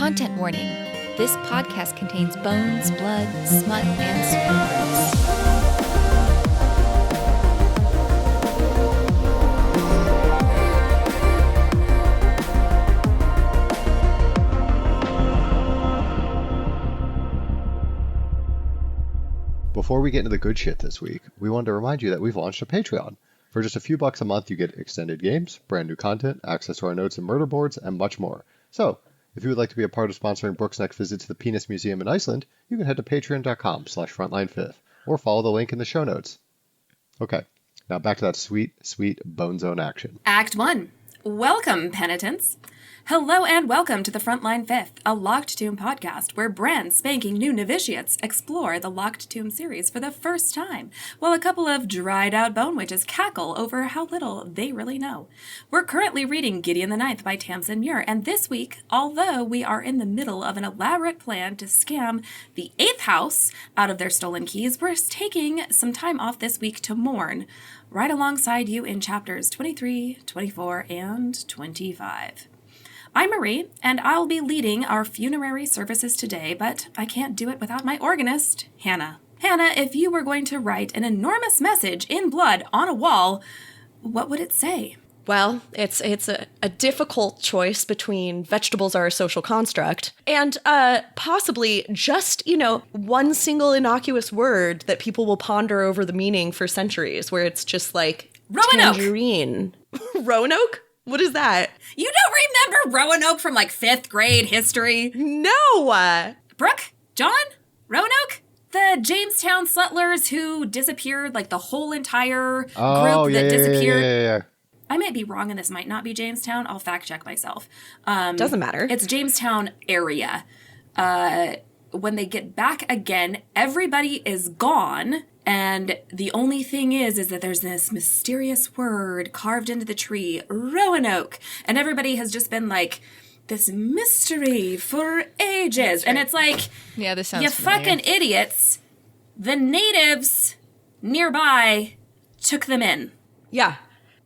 Content warning. This podcast contains bones, blood, smut, and swear words. Before we get into the good shit this week, we wanted to remind you that we've launched a Patreon. For just a few bucks a month, you get extended games, brand new content, access to our notes and murder boards, and much more. So, if you would like to be a part of sponsoring Brooke's next visit to the Penis Museum in Iceland, you can head to patreon.com/frontline5th, or follow the link in the show notes. Okay, now back to that sweet, sweet Bone Zone action. Act 1. Welcome, penitents. Hello and welcome to the Frontline 5th, a Locked Tomb podcast where brand spanking new novitiates explore the Locked Tomb series for the first time, while a couple of dried out bone witches cackle over how little they really know. We're currently reading Gideon the Ninth by Tamsin Muir, and this week, although we are in the middle of an elaborate plan to scam the 8th house out of their stolen keys, we're taking some time off this week to mourn, right alongside you in chapters 23, 24, and 25. I'm Marie, and I'll be leading our funerary services today, but I can't do it without my organist, Hannah. Hannah, if you were going to write an enormous message in blood on a wall, what would it say? Well, it's a difficult choice between vegetables are a social construct and possibly just, one single innocuous word that people will ponder over the meaning for centuries, where it's just like Roanoke. Tangerine. Roanoke? What is that? You don't remember Roanoke from like 5th grade history? No! Brooke? John? Roanoke? The Jamestown sutlers who disappeared, like the whole entire group that disappeared. Yeah. I might be wrong and this might not be Jamestown. I'll fact check myself. Doesn't matter. It's Jamestown area. When they get back again, everybody is gone. And the only thing is that there's this mysterious word carved into the tree, Roanoke. And everybody has just been like, this mystery for ages. Right. And it's like, yeah, this sounds you familiar. fucking idiots. The natives nearby took them in. Yeah.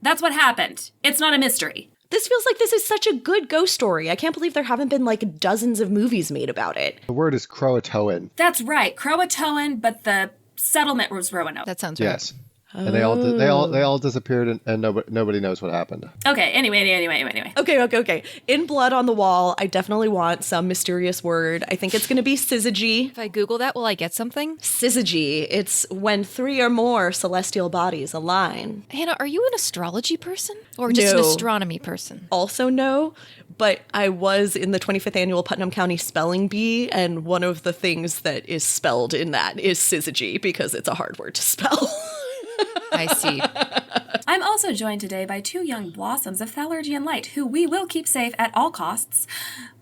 That's what happened. It's not a mystery. This feels like this is such a good ghost story. I can't believe there haven't been like dozens of movies made about it. The word is Croatoan. That's right. Croatoan, but the settlement was Roanoke. That sounds right. Yes. And they all disappeared, and nobody knows what happened. Okay, anyway. Okay. In Blood on the Wall, I definitely want some mysterious word. I think it's going to be syzygy. If I Google that, will I get something? Syzygy. It's when 3 or more celestial bodies align. Hannah, are you an astrology person? Or just an astronomy person? Also no, but I was in the 25th annual Putnam County Spelling Bee, and one of the things that is spelled in that is syzygy, because it's a hard word to spell. I see. I'm also joined today by 2 young blossoms of Thalergian light, who we will keep safe at all costs,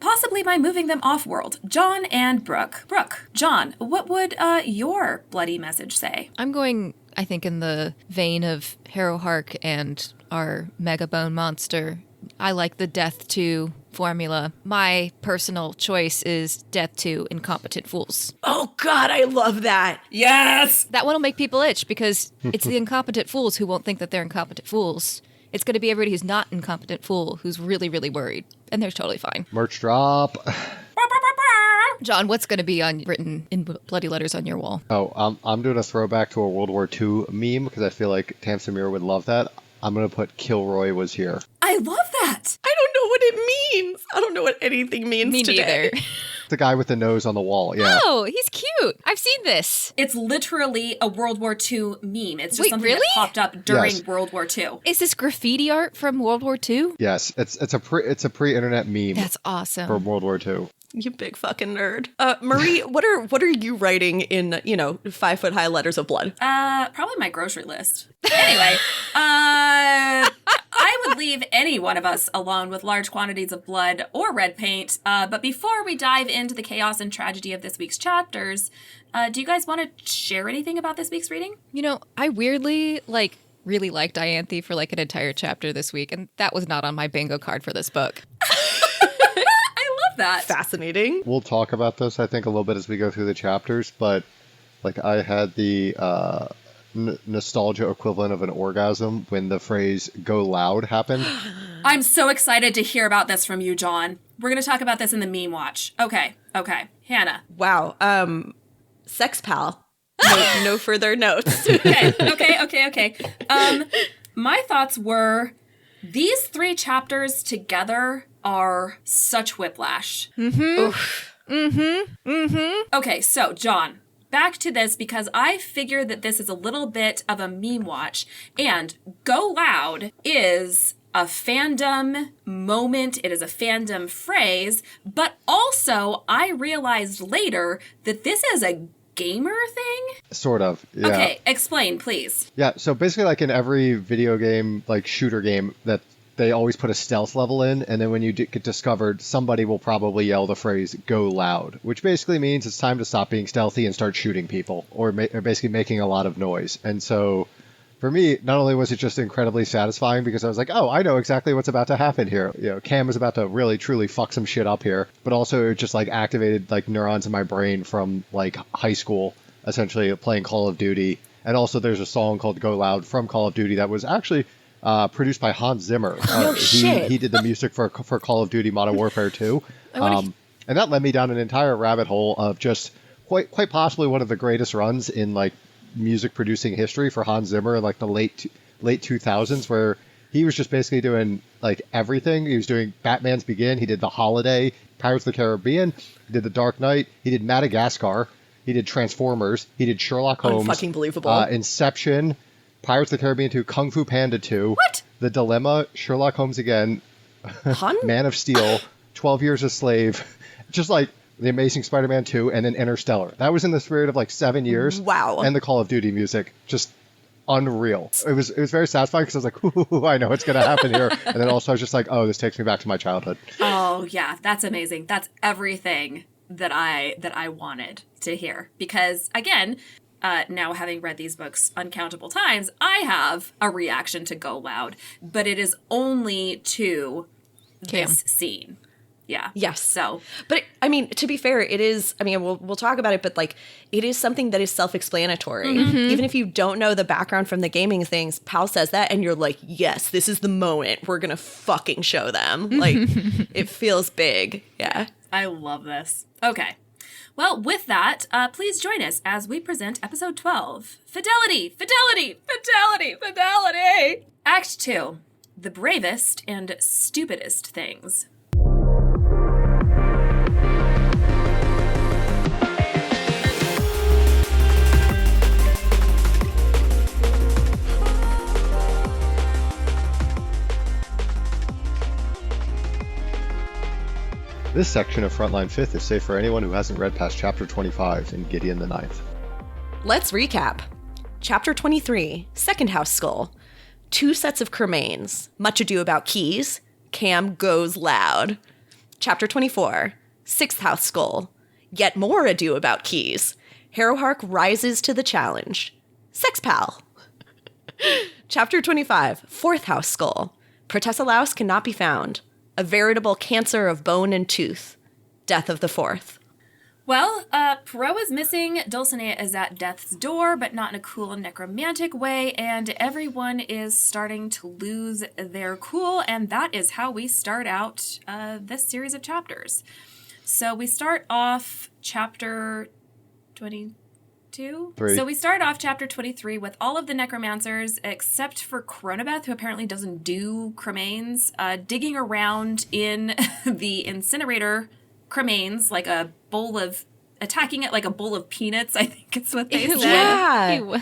possibly by moving them off-world, John and Brooke. Brooke, John, what would your bloody message say? I'm going, I think, in the vein of Harrowhark and our Mega Bone Monster. I like the Death to formula. My personal choice is Death to Incompetent Fools. Oh God, I love that. Yes! That one will make people itch because it's the incompetent fools who won't think that they're incompetent fools. It's going to be everybody who's not incompetent fool who's really, really worried. And they're totally fine. Merch drop. John, what's going to be written in bloody letters on your wall? Oh, I'm doing a throwback to a World War II meme because I feel like Tamsin Muir would love that. I'm going to put Kilroy was here. I love that! I don't know what it means. I don't know what anything means Me today. neither. The guy with the nose on the wall, yeah. Oh, he's cute. I've seen this. It's literally a World War II meme. It's just Wait, something really? that popped up during Yes. World War II. Is this graffiti art from World War II? Yes, it's a pre-internet meme That's awesome. from World War II. You big fucking nerd. Marie, what are you writing in, 5-foot-high letters of blood? Probably my grocery list. Anyway, I would leave any one of us alone with large quantities of blood or red paint. But before we dive into the chaos and tragedy of this week's chapters, do you guys want to share anything about this week's reading? I weirdly, really liked Dianthe for, an entire chapter this week, and that was not on my bingo card for this book. That. Fascinating. We'll talk about this, I think, a little bit as we go through the chapters, but I had the nostalgia equivalent of an orgasm when the phrase "go loud" happened. I'm so excited to hear about this from you, John. We're going to talk about this in the meme watch. Okay. Hannah. Wow. Sex pal. No further notes. Okay. My thoughts were these 3 chapters together are such whiplash. Okay, so John, back to this because I figure that this is a little bit of a meme watch, and Go Loud is a fandom moment. It is a fandom phrase, but also I realized later that this is a gamer thing? Sort of, yeah. Okay, explain, please. Yeah, so basically like in every video game, like shooter game, that they always put a stealth level in, and then when you get discovered, somebody will probably yell the phrase, "go loud," which basically means it's time to stop being stealthy and start shooting people, or basically making a lot of noise. And so for me, not only was it just incredibly satisfying because I was like, oh, I know exactly what's about to happen here. You know, Cam is about to really, truly fuck some shit up here. But also it just like activated like neurons in my brain from like high school, essentially playing Call of Duty. And also there's a song called Go Loud from Call of Duty that was actually produced by Hans Zimmer. He did the music for Call of Duty Modern Warfare 2. And that led me down an entire rabbit hole of just quite possibly one of the greatest runs in like music producing history for Hans Zimmer in like the late 2000s, where he was just basically doing like everything. He was doing Batman's Begin, he did The Holiday, Pirates of the Caribbean, he did The Dark Knight, he did Madagascar, he did Transformers, he did Sherlock Holmes, fucking believable, Inception, Pirates of the Caribbean 2, Kung Fu Panda 2, What? The Dilemma, Sherlock Holmes again, Man of Steel, 12 Years a Slave, just like The Amazing Spider-Man 2, and then Interstellar. That was in the spirit of like 7 years. Wow. And the Call of Duty music, just unreal. It was very satisfying because I was like, ooh, I know what's going to happen here. And then also I was just like, oh, this takes me back to my childhood. Oh, yeah, that's amazing. That's everything that I wanted to hear. Because, again, now having read these books uncountable times, I have a reaction to Go Loud, but it is only to this scene. Yeah. Yes. So, but I mean, to be fair, it is, I mean, we'll talk about it, but like, it is something that is self-explanatory. Even if you don't know the background from the gaming things, Pal says that and you're like, yes, this is the moment we're going to fucking show them. Like, it feels big. Yeah. I love this. Okay. Well, with that, please join us as we present episode 12, Fidelity, Fidelity, Fidelity, Fidelity. Act 2, The Bravest and Stupidest Things. This section of Frontline 5th is safe for anyone who hasn't read past Chapter 25 in Gideon the Ninth. Let's recap. Chapter 23, Second House Skull. 2 sets of cremains. Much ado about keys. Cam goes loud. Chapter 24, Sixth House Skull. Yet more ado about keys. Harrowhark rises to the challenge. Sex Pal. Chapter 25, Fourth House Skull. Protesilaus cannot be found. A veritable cancer of bone and tooth. Death of the fourth. Well, Perot is missing, Dulcinea is at death's door, but not in a cool and necromantic way, and everyone is starting to lose their cool, and that is how we start out this series of chapters. So we start off chapter 22? So we start off chapter 23 with all of the necromancers, except for Cronobeth, who apparently doesn't do cremains, digging around in the incinerator cremains like a bowl of, attacking it like a bowl of peanuts, I think it's what they said. Yeah.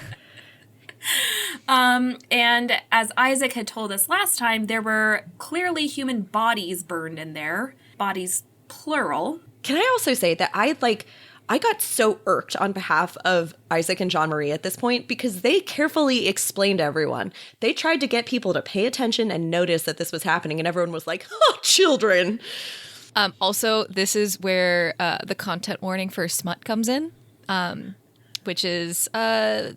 And as Isaac had told us last time, there were clearly human bodies burned in there. Bodies, plural. Can I also say that I got so irked on behalf of Isaac and Jean Marie at this point because they carefully explained to everyone. They tried to get people to pay attention and notice that this was happening, and everyone was like, oh, children. Also, this is where the content warning for smut comes in, which is a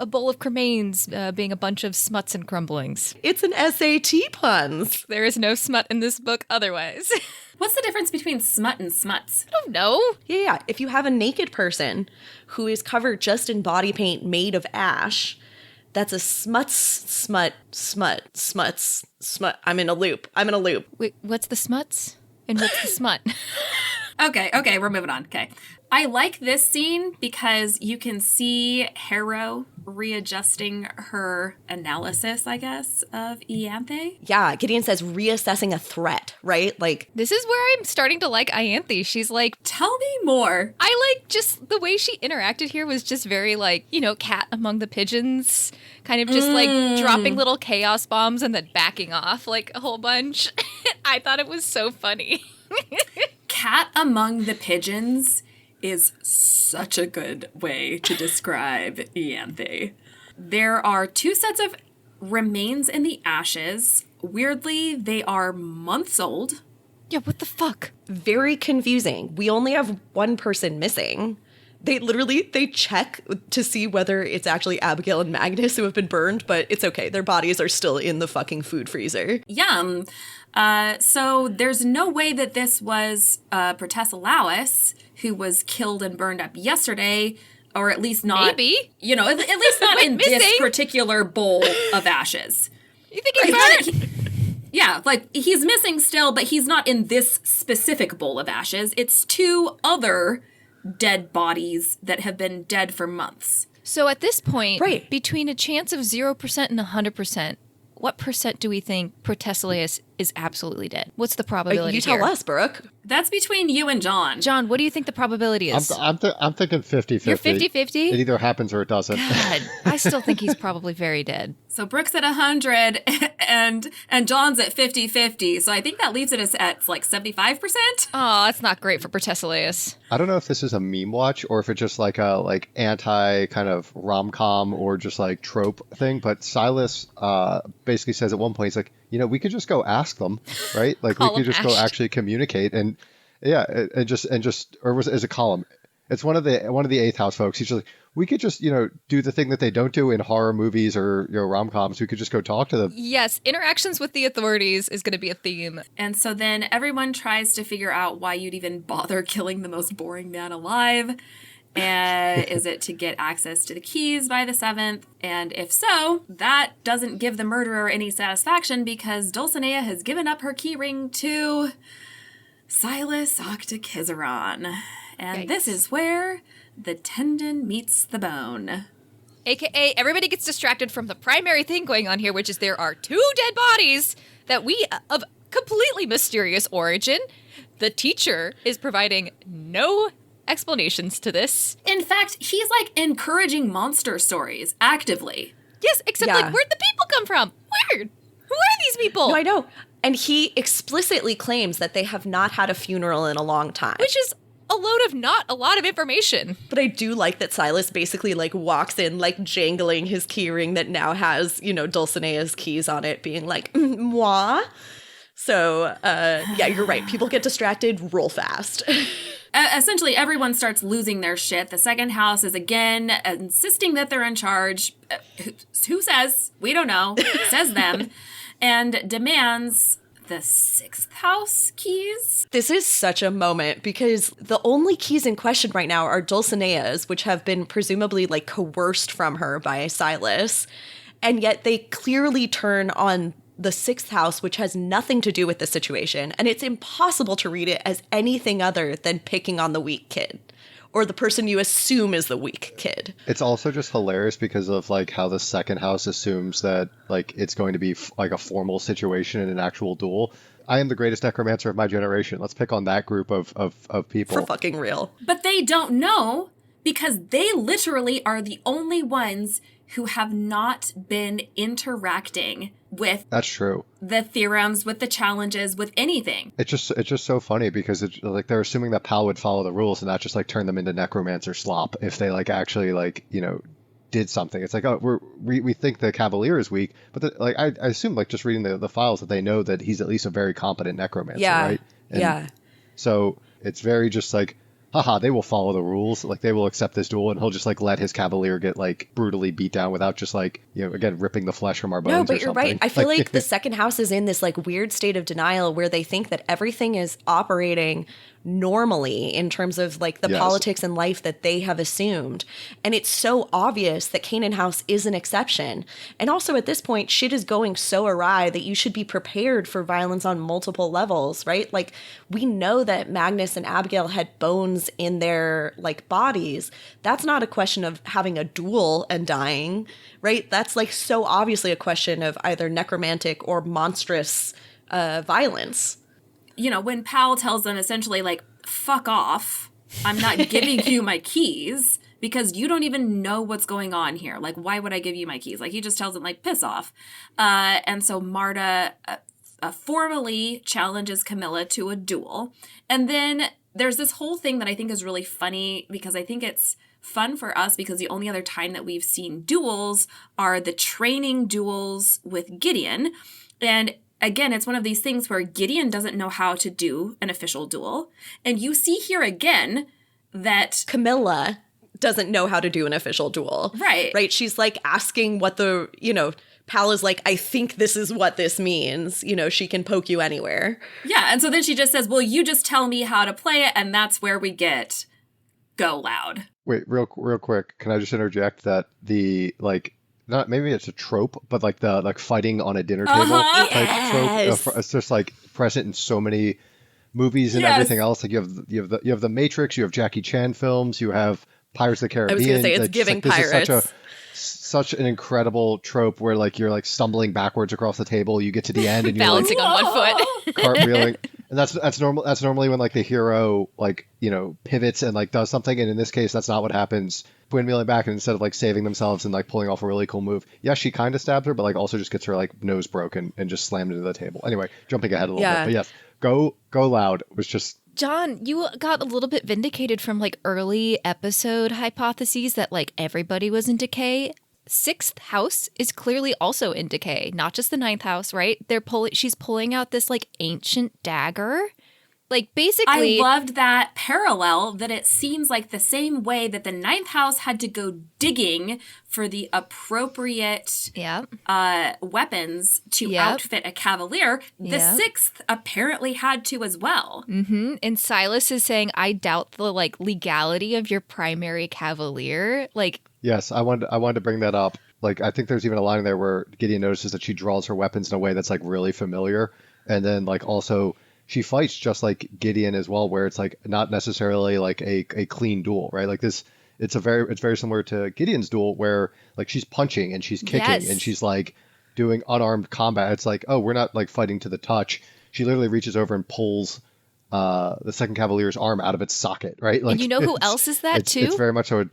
bowl of cremains being a bunch of smuts and crumblings. It's an SAT puns. There is no smut in this book otherwise. What's the difference between smut and smuts? I don't know. Yeah. If you have a naked person who is covered just in body paint made of ash, That's a smut. I'm in a loop. Wait, what's the smuts? And what's the smut? Okay, we're moving on. Okay. I like this scene because you can see Harrow readjusting her analysis, I guess, of Ianthe. Yeah, Gideon says reassessing a threat, right? Like, This is where I'm starting to like Ianthe. She's like, Tell me more. I like just the way she interacted here was just very like, cat among the pigeons, kind of just like dropping little chaos bombs and then backing off like a whole bunch. I thought it was so funny. Cat among the pigeons is such a good way to describe Ianthe. There are 2 sets of remains in the ashes. Weirdly, they are months old. Yeah, what the fuck? very confusing. We only have one person missing. They check to see whether it's actually Abigail and Magnus who have been burned, but it's okay. Their bodies are still in the fucking food freezer. Yum. So there's no way that this was Protessalawis, who was killed and burned up yesterday, or at least not. Maybe. At least not Wait, in missing? this particular bowl of ashes. You think it's Yeah, he's missing still, but he's not in this specific bowl of ashes. It's 2 other dead bodies that have been dead for months. So at this point, Right. between a chance of 0% and 100%, what percent do we think Protessalawis is absolutely dead? What's the probability You tell here? us, Brooke. That's between you and John. John, what do you think the probability is? I'm thinking 50-50. You're 50-50? It either happens or it doesn't. God, I still think he's probably very dead. So Brooke's at 100 and John's at 50-50. So I think that leaves it at like 75%. Oh, that's not great for Protessalawis. I don't know if this is a meme watch or if it's just like a anti kind of rom-com or just like trope thing. But Silas basically says at one point, he's like, we could just go ask them, right? Like we Call could them just go Ash. actually communicate and or was it as a column? It's one of the Eighth House folks. He's just like, we could just do the thing that they don't do in horror movies or rom-coms. We could just go talk to them. Yes, interactions with the authorities is going to be a theme. And so then everyone tries to figure out why you'd even bother killing the most boring man alive. And is it to get access to the keys by the 7th? And if so, that doesn't give the murderer any satisfaction because Dulcinea has given up her key ring to Silas Octakizaron. And this is where the tendon meets the bone. AKA, everybody gets distracted from the primary thing going on here, which is there are 2 dead bodies that of completely mysterious origin. The teacher is providing no explanations to this. In fact, he's encouraging monster stories actively. Yes, except Yeah. where'd the people come from? Where? Who are these people? No, I know. And he explicitly claims that they have not had a funeral in a long time. Which is a load of not a lot of information. But I do like that Silas basically walks in jangling his key ring that now has, Dulcinea's keys on it being like, moi. So, yeah, you're right. People get distracted real fast. Essentially, everyone starts losing their shit. The second house is again insisting that they're in charge. Who says? We don't know. Says them. And demands the 6th house keys. This is such a moment because the only keys in question right now are Dulcinea's, which have been presumably coerced from her by Silas. And yet they clearly turn on the 6th house, which has nothing to do with the situation. And it's impossible to read it as anything other than picking on the weak kid or the person you assume is the weak kid. It's also just hilarious because of how the second house assumes that it's going to be a formal situation in an actual duel. I am the greatest necromancer of my generation. Let's pick on that group of people. For fucking real. But they don't know because they literally are the only ones who have not been interacting with That's true. the theorems, with the challenges, with anything. It's just so funny because it's they're assuming that Pal would follow the rules and not just turn them into necromancer slop if they actually did something. It's we think the Cavalier is weak, but I assume just reading the files that they know that he's at least a very competent necromancer, Yeah. right? And yeah. So it's very just haha, they will follow the rules. They will accept this duel, and he'll just let his Cavalier get brutally beat down without just again ripping the flesh from our bones. No, or but you're something. right. I feel like the second house is in this weird state of denial where they think that everything is operating normally in terms of like the Yes. politics and life that they have assumed. And it's so obvious that Canaan House is an exception. And also at this point, shit is going so awry that you should be prepared for violence on multiple levels, right? Like we know that Magnus and Abigail had bones in their like bodies. That's not a question of having a duel and dying, right? That's like so obviously a question of either necromantic or monstrous violence. You know, when Pal tells them essentially, like, fuck off, I'm not giving you my keys because you don't even know what's going on here. Like, why would I give you my keys? Like, he just tells them, like, piss off. And so Marta formally challenges Camilla to a duel. And then there's this whole thing that I think is really funny because I think it's fun for us because the only other time that we've seen duels are the training duels with Gideon. And again, it's one of these things where Gideon doesn't know how to do an official duel. And you see here again that Camilla doesn't know how to do an official duel. Right. Right. She's like asking what the, Pal is like, I think this is what this means. She can poke you anywhere. Yeah. And so then she just says, well, you just tell me how to play it. And that's where we get go loud. Wait, real quick. Can I just interject that the not maybe it's a trope, but like the fighting on a dinner table Yes. trope. It's just like present in so many movies and Yes. everything else. Like you have the Matrix, you have Jackie Chan films, you have Pirates of the Caribbean. I was going to say it's Like, giving this Pirates. is such an incredible trope where like you're like stumbling backwards across the table. You get to the end and you're like Balancing on one foot. cartwheeling. And that's normal. That's normally when like the hero pivots and like does something. And in this case, that's not what happens. Windmilling back, and instead of like saving themselves and like pulling off a really cool move, yeah, she kind of stabs her, but like also just gets her like nose broken and just slammed into the table. Anyway, jumping ahead a little bit, but yes, go loud was just. John, you got a little bit vindicated from like early episode hypotheses that like everybody was in decay. Sixth house is clearly also in decay, not just the ninth house, right? She's pulling out this like ancient dagger. Like basically, I loved that parallel that it seems like the same way that the ninth house had to go digging for the appropriate weapons to outfit a cavalier, the sixth apparently had to as well. Mm-hmm. And Silas is saying, I doubt the like legality of your primary cavalier. Like, Yes, I wanted to bring that up. Like, I think there's even a line in there where Gideon notices that she draws her weapons in a way that's like really familiar, and then like also she fights just like Gideon as well, where it's like not necessarily like a clean duel, right? Like this, it's very similar to Gideon's duel where like she's punching and she's kicking and she's like doing unarmed combat. It's like, oh, we're not like fighting to the touch. She literally reaches over and pulls the second cavalier's arm out of its socket, right? Like, and you know who else is that too? It's very much so a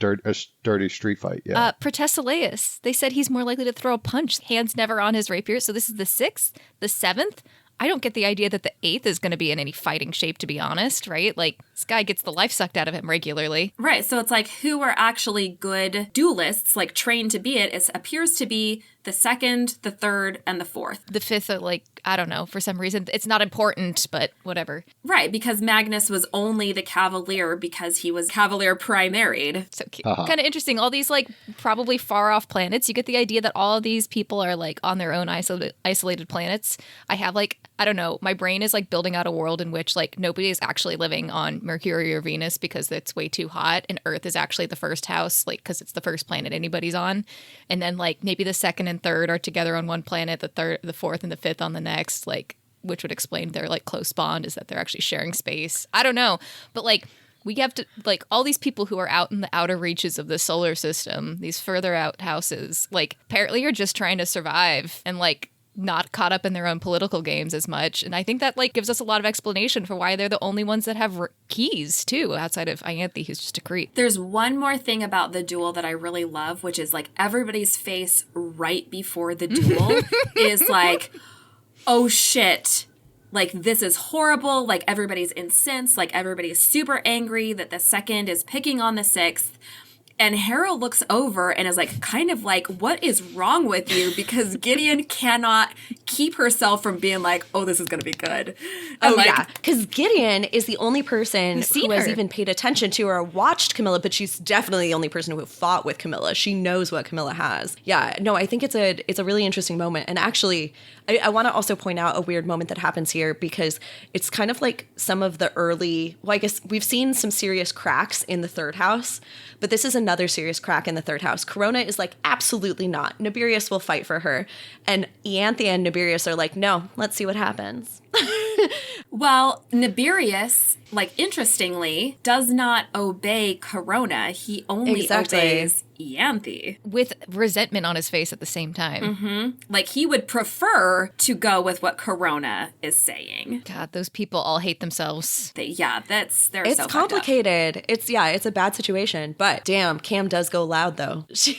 dirty street fight. Yeah. Protesilaus. They said he's more likely to throw a punch, hands never on his rapier. So this is the sixth, the seventh. I don't get the idea that the eighth is going to be in any fighting shape, to be honest, right? Like, this guy gets the life sucked out of him regularly. Right, so it's like who are actually good duelists, like trained to be it, appears to be the second, the third, and the fourth. The fifth, like, I don't know, for some reason, it's not important, but whatever. Right, because Magnus was only the cavalier because he was cavalier primaried. So cute. Kind of interesting. All these, like, probably far-off planets, you get the idea that all of these people are, like, on their own isolated planets. I have, like, I don't know, my brain is, like, building out a world in which, like, nobody is actually living on Mercury or Venus because it's way too hot, and Earth is actually the first house, like, because it's the first planet anybody's on. And then, like, maybe the second and third are together on one planet, the fourth and the fifth on the next, like, which would explain their like close bond is that they're actually sharing space. I don't know, but like we have to like all these people who are out in the outer reaches of the solar system, these further out houses, like apparently are just trying to survive and like not caught up in their own political games as much. And I think that like gives us a lot of explanation for why they're the only ones that have keys too, outside of Ianthe, who's just a creep. There's one more thing about the duel that I really love, which is like everybody's face right before the duel is like, oh shit, like this is horrible. Like everybody's incensed, like everybody's super angry that the second is picking on the sixth. And Harrow looks over and is like, kind of like, what is wrong with you? Because Gideon cannot keep herself from being like, oh, this is going to be good. And yeah. Because Gideon is the only person who has her. even paid attention to or watched Camilla, but she's definitely the only person who fought with Camilla. She knows what Camilla has. Yeah, no, I think it's a really interesting moment. And actually, I want to also point out a weird moment that happens here because it's kind of like some of the early, well, I guess we've seen some serious cracks in the third house, but this is another serious crack in the third house. Corona is like, absolutely not. Nibirius will fight for her. And Ianthe and Nibirius are like, no, let's see what happens. Well, Nibirius, like, interestingly, does not obey Corona. He only obeys Ianthe. With resentment on his face at the same time. Like, he would prefer to go with what Corona is saying. God, those people all hate themselves. They're It's so fucked up. complicated. It's a bad situation. But damn, Cam does go loud though. So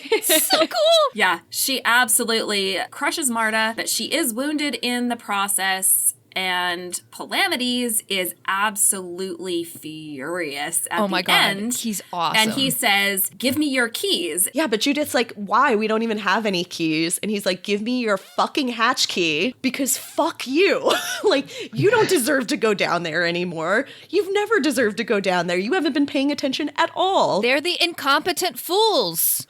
cool. Yeah, she absolutely crushes Marta, but she is wounded in the process. And Palamedes is absolutely furious at my the God, end. he's awesome. And he says, give me your keys. Yeah, but Judith's like, why? We don't even have any keys. And he's like, give me your fucking hatch key because fuck you. Like, you don't deserve to go down there anymore. You've never deserved to go down there. You haven't been paying attention at all. They're the incompetent fools.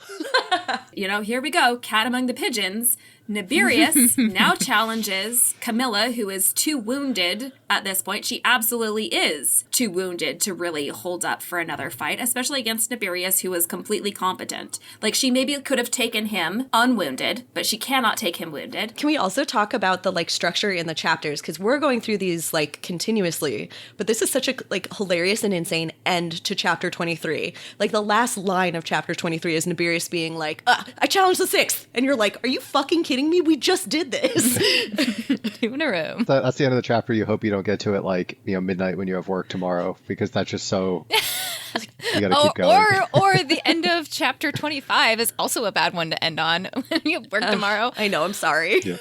You know, here we go, cat among the pigeons. Nibirius now challenges Camilla, who is too wounded at this point. She absolutely is too wounded to really hold up for another fight, especially against Nibirius, who is completely competent. Like, she maybe could have taken him unwounded, but she cannot take him wounded. Can we also talk about the, like, structure in the chapters? Because we're going through these, like, continuously. But this is such a, like, hilarious and insane end to chapter 23. Like, the last line of chapter 23 is Nibirius being like, I challenge the sixth. And you're like, are you fucking kidding me? We just did this. 2 in a row. That's the end of the chapter. You hope you don't get to it like, midnight when you have work tomorrow, because that's just so you gotta keep going. Or the end of chapter 25 is also a bad one to end on when you have work tomorrow. I know, I'm sorry. Yeah.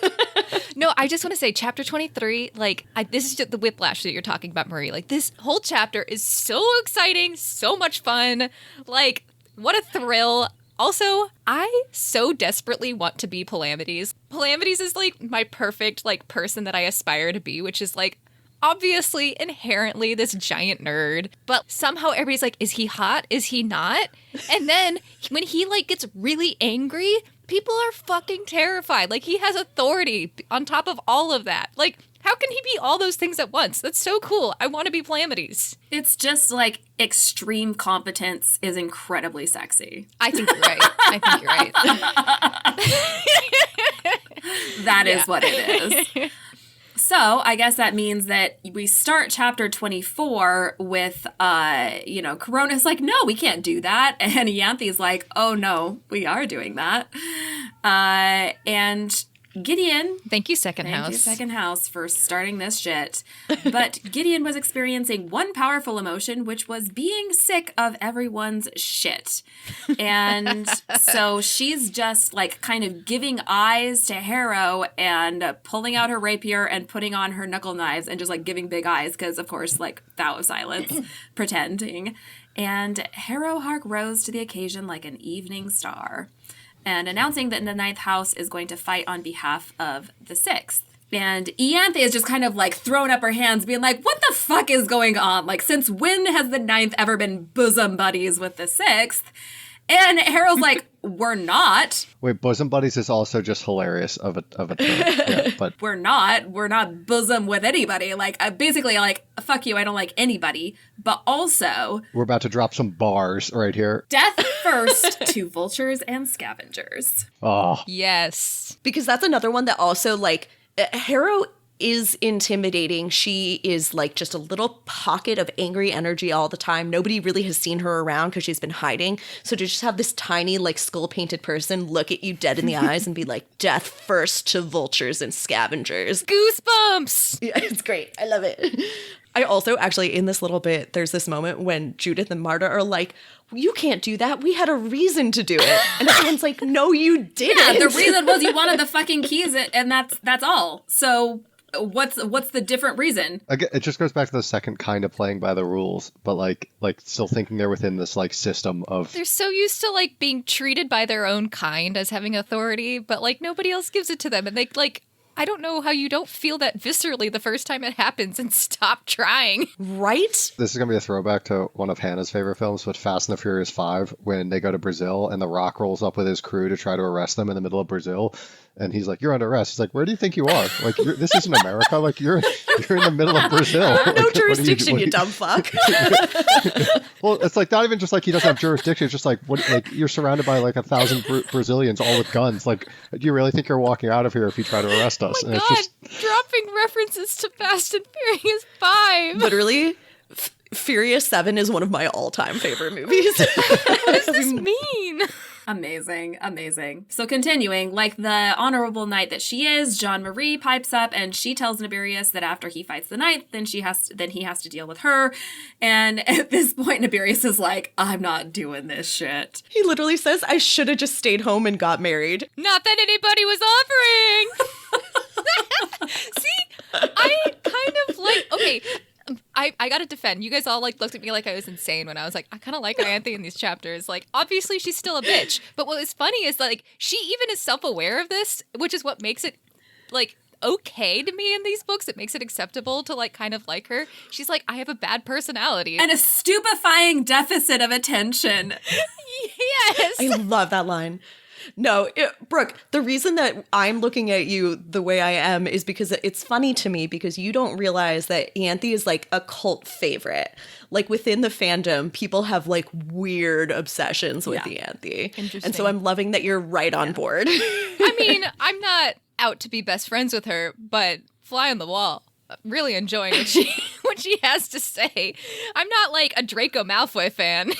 No, I just want to say chapter 23, like, this is just the whiplash that you're talking about, Marie. Like, this whole chapter is so exciting, so much fun. Like, what a thrill. Also, I so desperately want to be Palamedes. Palamedes is, like, my perfect, like, person that I aspire to be, which is, like, obviously, inherently this giant nerd. But somehow everybody's like, is he hot? Is he not? And then when he, like, gets really angry, people are fucking terrified. Like, he has authority on top of all of that. Like, how can he be all those things at once? That's so cool. I want to be Palamedes. It's just like extreme competence is incredibly sexy. I think you're right. That is what it is. So I guess that means that we start chapter 24 with, Corona's like, no, we can't do that. And Ianthe's like, oh, no, we are doing that. And Gideon. Thank you, Second House. Thank you, Second House, for starting this shit. But Gideon was experiencing one powerful emotion, which was being sick of everyone's shit. And so she's just, like, kind of giving eyes to Harrow and pulling out her rapier and putting on her knuckle knives and just, like, giving big eyes because, of course, like, vow of silence, pretending. And Harrow Hark rose to the occasion like an evening star, and announcing that the ninth house is going to fight on behalf of the sixth. And Ianthe is just kind of like throwing up her hands, being like, what the fuck is going on? Like, since when has the ninth ever been bosom buddies with the sixth? And Harrow's like, we're not. Wait, bosom buddies is also just hilarious of a term. Yeah, but We're not bosom with anybody. Like, basically, like, fuck you, I don't like anybody. But also, we're about to drop some bars right here. death first to vultures and scavengers. Oh, Yes. Because that's another one that also, like, Harrow is intimidating. She is, like, just a little pocket of angry energy all the time. Nobody really has seen her around because she's been hiding. So to just have this tiny, like, skull-painted person look at you dead in the eyes and be like, death first to vultures and scavengers. Goosebumps. Yeah, it's great. I love it. I also, actually, in this little bit, there's this moment when Judith and Marta are like, you can't do that. We had a reason to do it. And everyone's like, no, you didn't. Yeah, the reason was you wanted the fucking keys, and that's all. So What's the different reason? Again, it just goes back to the second kind of playing by the rules, but like still thinking they're within this like system of. They're so used to like being treated by their own kind as having authority, but like nobody else gives it to them, and they like. I don't know how you don't feel that viscerally the first time it happens and stop trying. Right? This is going to be a throwback to one of Hannah's favorite films, but Fast and the Furious 5, when they go to Brazil and The Rock rolls up with his crew to try to arrest them in the middle of Brazil. And he's like, "You're under arrest." He's like, "Where do you think you are? Like, this isn't America. Like, you're in the middle of Brazil. Like, No what jurisdiction, do you dumb fuck. Well, it's like not even just like he doesn't have jurisdiction. It's just like like you're surrounded by like 1,000 Brazilians all with guns. Like, do you really think you're walking out of here if you try to arrest us? Oh my God, dropping references to Fast and Furious 5. Literally, Furious 7 is one of my all-time favorite movies. What does this mean? Amazing. So continuing, like the honorable knight that she is, Jean Marie pipes up and she tells Nibirius that after he fights the knight, then he has to deal with her. And at this point, Nibirius is like, "I'm not doing this shit." He literally says, "I should have just stayed home and got married." Not that anybody was offering. See, I kind of like, okay, I gotta defend. You guys all like looked at me like I was insane when I was like, I kind of like Ianthe in these chapters. Like, obviously she's still a bitch. But what was funny is like, she even is self-aware of this, which is what makes it like okay to me in these books. It makes it acceptable to like kind of like her. She's like, I have a bad personality. And a stupefying deficit of attention. Yes. I love that line. No, Brooke, the reason that I'm looking at you the way I am is because it's funny to me because you don't realize that Ianthe is like a cult favorite. Like within the fandom, people have like weird obsessions with Ianthe. Interesting. And so I'm loving that you're right on board. I mean, I'm not out to be best friends with her, but fly on the wall. Really enjoying what she has to say. I'm not like a Draco Malfoy fan.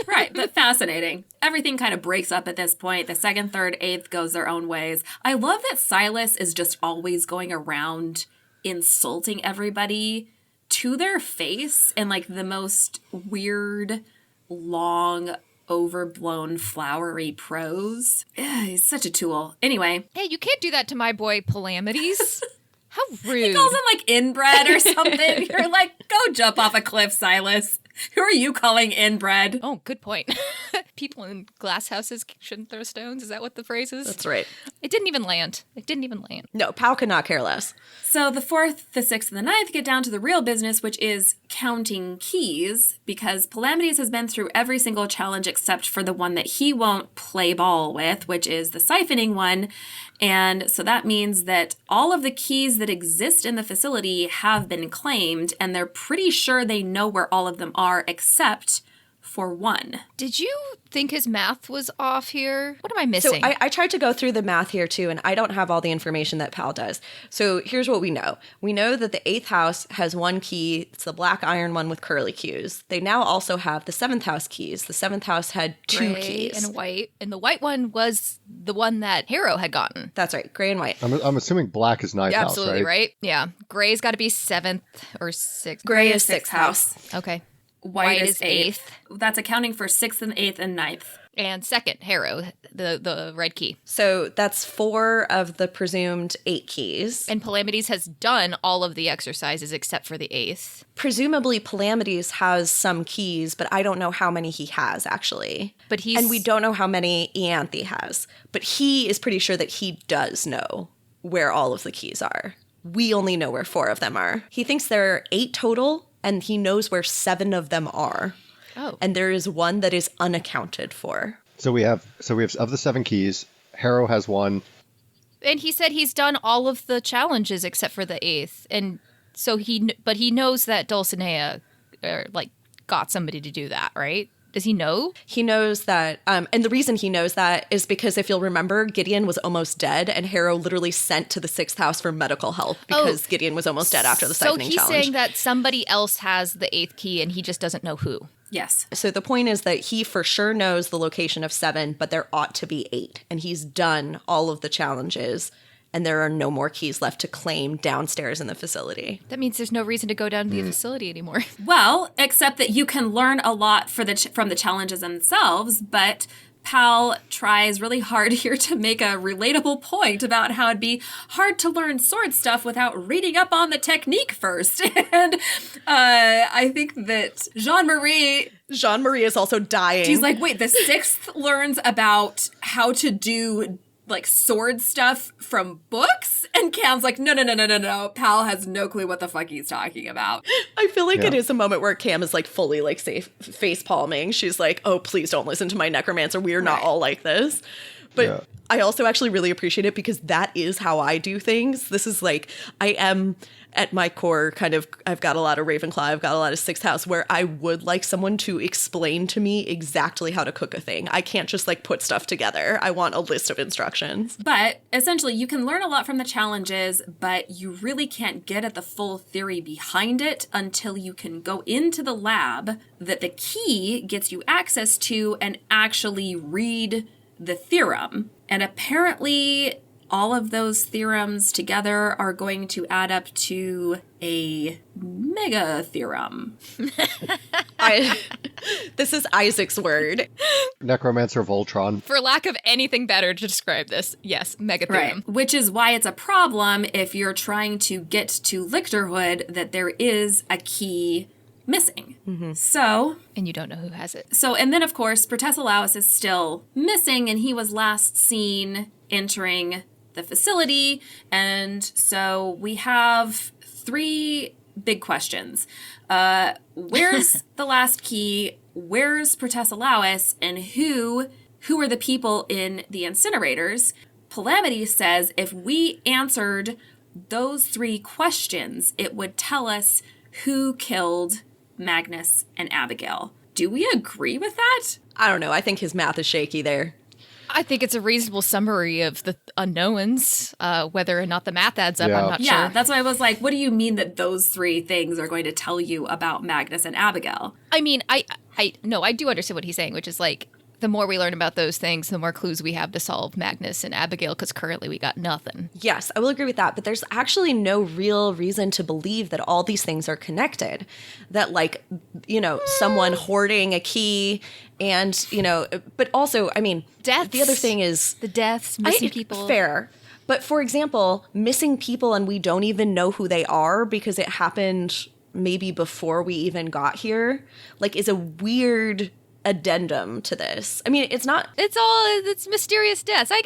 Right, but fascinating. Everything kind of breaks up at this point. The 2nd, 3rd, 8th goes their own ways. I love that Silas is just always going around insulting everybody to their face in like the most weird, long, overblown, flowery prose. Ugh, he's such a tool. Anyway. Hey, you can't do that to my boy Palamides. How rude. He calls him like inbred or something. You're like, go jump off a cliff, Silas. Who are you calling inbred? Oh, good point. People in glass houses shouldn't throw stones. Is that what the phrase is? That's right. It didn't even land. No, Pal could not care less. So the 4th, the 6th, and the 9th get down to the real business, which is counting keys, because Palamides has been through every single challenge except for the one that he won't play ball with, which is the siphoning one. And so that means that all of the keys that exist in the facility have been claimed, and they're pretty sure they know where all of them are except for one. Did you think his math was off here? What am I So missing? I tried to go through the math here too, and I don't have all the information that Pal does. So here's what we know. We know that the 8th house has one key. It's the black iron one with curly cues. They now also have the 7th house keys. The 7th house had two Gray keys. and white. And the white one was the one that Harrow had gotten. That's right, gray and white. I'm assuming black is ninth house, Absolutely right? right. Yeah. Gray's got to be 7th or 6th. Gray is 6th house. Okay. White is 8th. That's accounting for 6th and 8th and 9th. And 2nd, Harrow, the red key. So that's 4 of the presumed 8 keys. And Palamides has done all of the exercises except for the 8th. Presumably Palamides has some keys, but I don't know how many he has actually. But he's... And we don't know how many Ianthe has. But he is pretty sure that he does know where all of the keys are. We only know where 4 of them are. He thinks there are 8 total, and he knows where 7 of them are. Oh. And there is one that is unaccounted for. So we have of the 7 keys, Harrow has one. And he said he's done all of the challenges except for the 8th. And so but he knows that Dulcinea got somebody to do that, right? Does he know? He knows that, and the reason he knows that is because if you'll remember, Gideon was almost dead, and Harrow literally sent to the 6th house for medical help because Gideon was almost dead after the siphoning challenge. So he's saying that somebody else has the 8th key, and he just doesn't know who. Yes. So the point is that he for sure knows the location of 7, but there ought to be 8, and he's done all of the challenges, and there are no more keys left to claim downstairs in the facility. That means there's no reason to go down to the facility anymore. Well, except that you can learn a lot from the challenges themselves, but Pal tries really hard here to make a relatable point about how it'd be hard to learn sword stuff without reading up on the technique first. And I think that Jean-Marie is also dying. She's like, wait, the sixth learns about how to do like sword stuff from books? And Cam's like, no. Pal has no clue what the fuck he's talking about. I feel like it is a moment where Cam is like fully like face palming. She's like, oh, please don't listen to my necromancer. We are not all like this. But I also actually really appreciate it because that is how I do things. This is like, I am at my core kind of, I've got a lot of Ravenclaw, I've got a lot of Sixth House where I would like someone to explain to me exactly how to cook a thing. I can't just like put stuff together. I want a list of instructions. But essentially you can learn a lot from the challenges, but you really can't get at the full theory behind it until you can go into the lab that the key gets you access to and actually read the theorem. And apparently all of those theorems together are going to add up to a mega theorem. This is Isaac's word. Necromancer Voltron. For lack of anything better to describe this, yes, mega theorem. Right. Which is why it's a problem if you're trying to get to lictorhood that there is a key missing. Mm-hmm. So... And you don't know who has it. So, and then of course, Protesilaus is still missing and he was last seen entering the facility. And so we have 3 big questions. Where's the last key? Where's Protesilaus? And who are the people in the incinerators? Palamity says if we answered those 3 questions, it would tell us who killed Magnus and Abigail. Do we agree with that? I don't know. I think his math is shaky there. I think it's a reasonable summary of the unknowns. Whether or not the math adds up, I'm not sure. Yeah, that's why I was like, what do you mean that those 3 things are going to tell you about Magnus and Abigail? I mean, I do understand what he's saying, which is like, the more we learn about those things, the more clues we have to solve Magnus and Abigail, because currently we got nothing. Yes, I will agree with that, but there's actually no real reason to believe that all these things are connected. That, like, you know, someone hoarding a key and, you know, but also, I mean, deaths. The other thing is... The deaths, missing people. Fair. But, for example, missing people and we don't even know who they are because it happened maybe before we even got here, like, is a weird addendum to this. I mean, it's mysterious deaths. I'm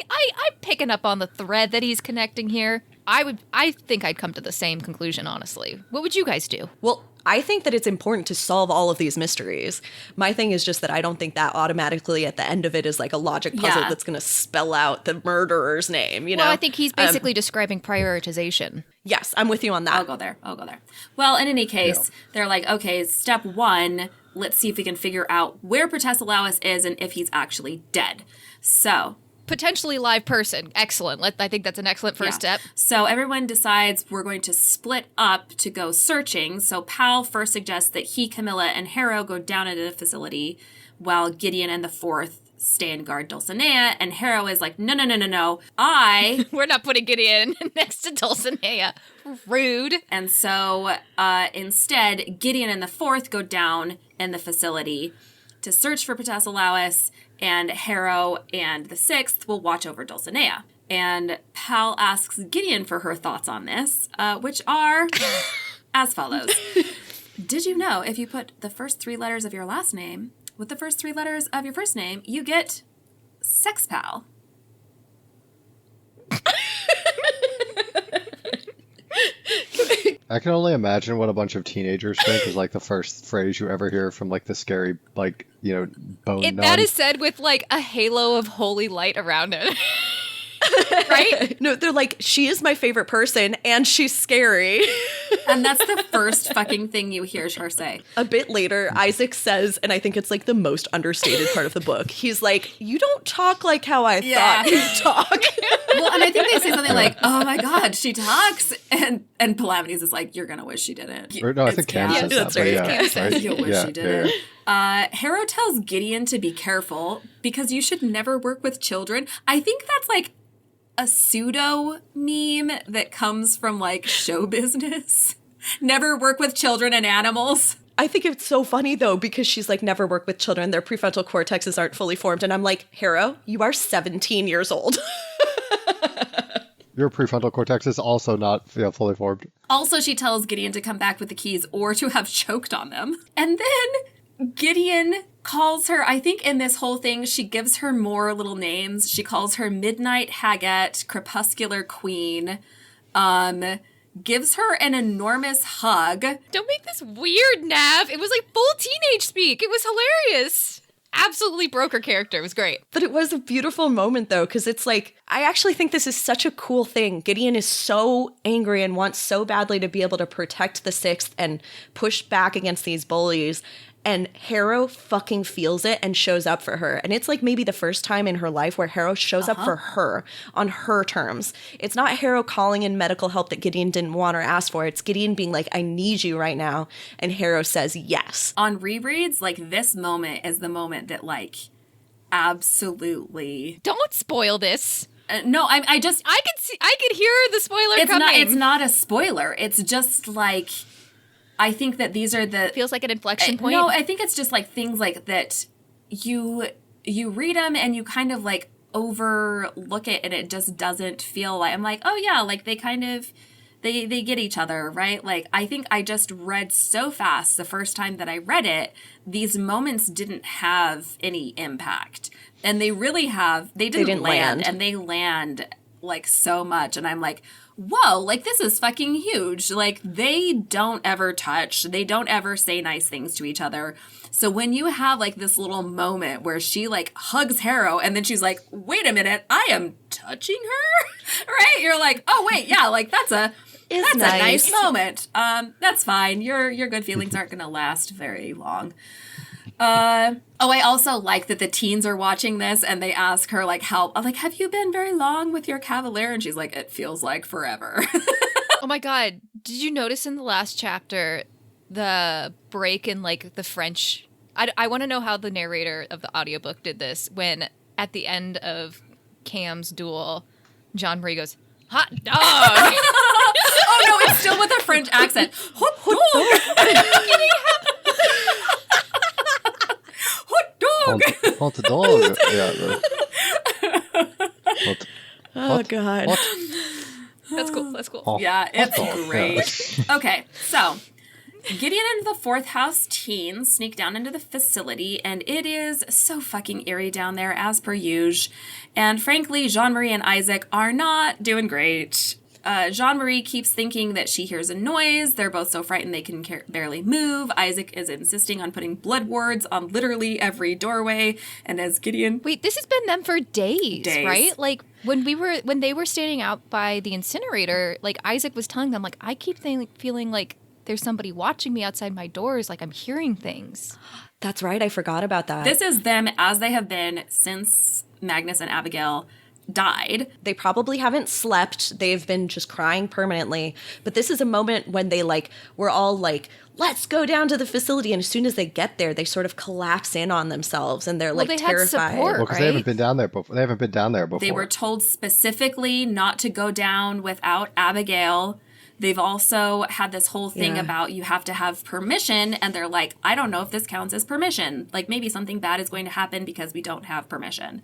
picking up on the thread that he's connecting here. I think I'd come to the same conclusion, honestly. What would you guys do? Well, I think that it's important to solve all of these mysteries. My thing is just that I don't think that automatically at the end of it is like a logic puzzle that's going to spell out the murderer's name, you know? Well, I think he's basically describing prioritization. Yes, I'm with you on that. I'll go there. Well, in any case, they're like, okay, step 1, let's see if we can figure out where Protesilaus is and if he's actually dead. So... Potentially live person. Excellent. I think that's an excellent first step. So everyone decides we're going to split up to go searching. So Pal first suggests that he, Camilla, and Harrow go down into the facility while Gideon and the 4th stay and guard Dulcinea. And Harrow is like, no. We're not putting Gideon next to Dulcinea. Rude. And so instead, Gideon and the 4th go down in the facility to search for Protesilaus, and Harrow and the 6th will watch over Dulcinea. And Pal asks Gideon for her thoughts on this, which are as follows. Did you know if you put the first 3 letters of your last name with the first 3 letters of your first name, you get Sex Pal? I can only imagine what a bunch of teenagers think is like the first phrase you ever hear from like the scary, like, you know, bone nun. That is said with like a halo of holy light around it. Right? No, they're like, she is my favorite person and she's scary. And that's the first fucking thing you hear her say. A bit later, Isaac says, and I think it's like the most understated part of the book, he's like, you don't talk like how I thought you talk. Well, and I think they say something like, oh my God, she talks. And Palamides is like, you're going to wish she didn't. Or, no, I think Cam says that's that. right. Yeah, Cam says, you'll wish she didn't. Yeah. Harrow tells Gideon to be careful because you should never work with children. I think that's like a pseudo meme that comes from like show business. Never work with children and animals. I think it's so funny, though, because she's like, never work with children. Their prefrontal cortexes aren't fully formed. And I'm like, Harrow, you are 17 years old. Your prefrontal cortex is also not fully formed. Also, she tells Gideon to come back with the keys or to have choked on them. And then Gideon calls her, I think in this whole thing, she gives her more little names. She calls her Midnight Haggett, Crepuscular Queen, gives her an enormous hug. Don't make this weird, Nav. It was like full teenage speak. It was hilarious. Absolutely broke her character. It was great. But it was a beautiful moment, though, because it's like, I actually think this is such a cool thing. Gideon is so angry and wants so badly to be able to protect the Sixth and push back against these bullies. And Harrow fucking feels it and shows up for her. And it's like maybe the first time in her life where Harrow shows up for her on her terms. It's not Harrow calling in medical help that Gideon didn't want or ask for. It's Gideon being like, I need you right now. And Harrow says yes. On rereads, like, this moment is the moment that, like, absolutely... Don't spoil this. No, I could hear the spoiler coming. It's not a spoiler. It's just, like... I think that these are the... Feels like an inflection point. No, I think it's just like things like that you read them and you kind of like overlook it and it just doesn't feel like... I'm like, oh yeah, like they kind of... They get each other, right? Like, I think I just read so fast the first time that I read it, these moments didn't have any impact. And they really have... They didn't land. And they land like so much. And I'm like... Whoa, like this is fucking huge. Like they don't ever touch. They don't ever say nice things to each other. So when you have like this little moment where she like hugs Harrow and then she's like, wait a minute, I am touching her? Right? You're like, oh wait, yeah, like that's a nice moment. That's fine. Your good feelings aren't gonna last very long. I also like that the teens are watching this and they ask her like how, like, have you been very long with your cavalier? And she's like, it feels like forever. Oh my God. Did you notice in the last chapter, the break in like the French? I want to know how the narrator of the audiobook did this when at the end of Cam's duel, John Marie goes, hot dog. Oh no, it's still with a French accent. Hot dog. Hot dog. Yeah. Oh, God. That's cool. That's cool. Yeah, it's great. Okay, so Gideon and the Fourth House teens sneak down into the facility, and it is so fucking eerie down there, as per usual. And frankly, Jean-Marie and Isaac are not doing great. Jean-Marie keeps thinking that she hears a noise. They're both so frightened they can barely move. Isaac is insisting on putting blood wards on literally every doorway. And as Gideon... Wait, this has been them for days, right? Like, when they were standing out by the incinerator, like, Isaac was telling them, like, I keep feeling like there's somebody watching me outside my doors, like I'm hearing things. That's right. I forgot about that. This is them as they have been since Magnus and Abigail died. They probably haven't slept. They've been just crying permanently. But this is a moment when they we're all like, let's go down to the facility. And as soon as they get there, they sort of collapse in on themselves and they're they terrified. Had support, because they haven't been down there before. They were told specifically not to go down without Abigail. They've also had this whole thing about you have to have permission. And they're like, I don't know if this counts as permission. Like maybe something bad is going to happen because we don't have permission.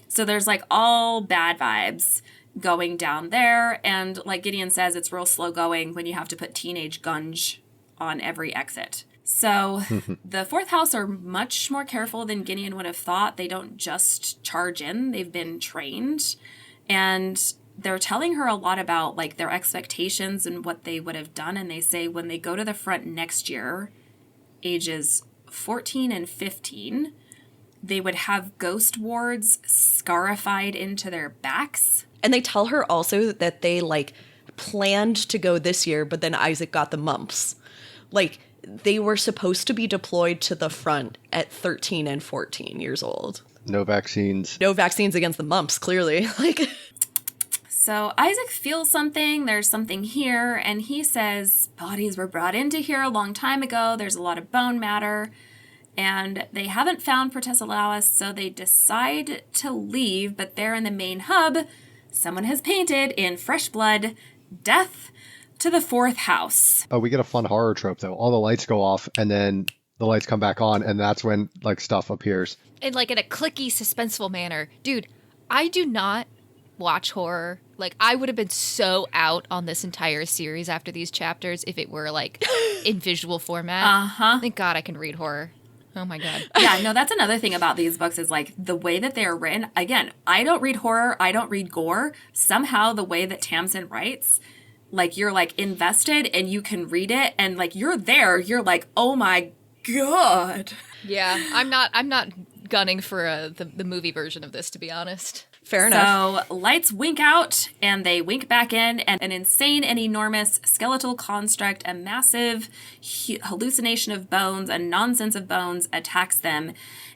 So there's like all bad vibes going down there. And like Gideon says, it's real slow going when you have to put teenage gunge on every exit. So the Fourth House are much more careful than Gideon would have thought. They don't just charge in. They've been trained. And they're telling her a lot about like their expectations and what they would have done. And they say when they go to the front next year, ages 14 and 15, they would have ghost wards scarified into their backs. And they tell her also that they planned to go this year, but then Isaac got the mumps. Like they were supposed to be deployed to the front at 13 and 14 years old. No vaccines. No vaccines against the mumps, clearly. So Isaac feels something. There's something here. And he says, bodies were brought into here a long time ago. There's a lot of bone matter. And they haven't found Protesilaus, so they decide to leave. But there in the main hub, someone has painted in fresh blood, death to the fourth house. Oh, we get a fun horror trope though. All the lights go off and then the lights come back on, and that's when like stuff appears. And like in a clicky, suspenseful manner. Dude, I do not watch horror. Like, I would have been so out on this entire series after these chapters if it were like in visual format. Uh-huh. Thank God I can read horror. Oh my God. Yeah, no, that's another thing about these books is like the way that they are written. Again, I don't read horror. I don't read gore. Somehow the way that Tamsin writes, like you're like invested and you can read it and like you're there. You're like, oh my God. Yeah, I'm not gunning for the movie version of this, to be honest. Fair enough. So lights wink out and they wink back in, and an insane and enormous skeletal construct, a massive hallucination of bones, a nonsense of bones attacks them.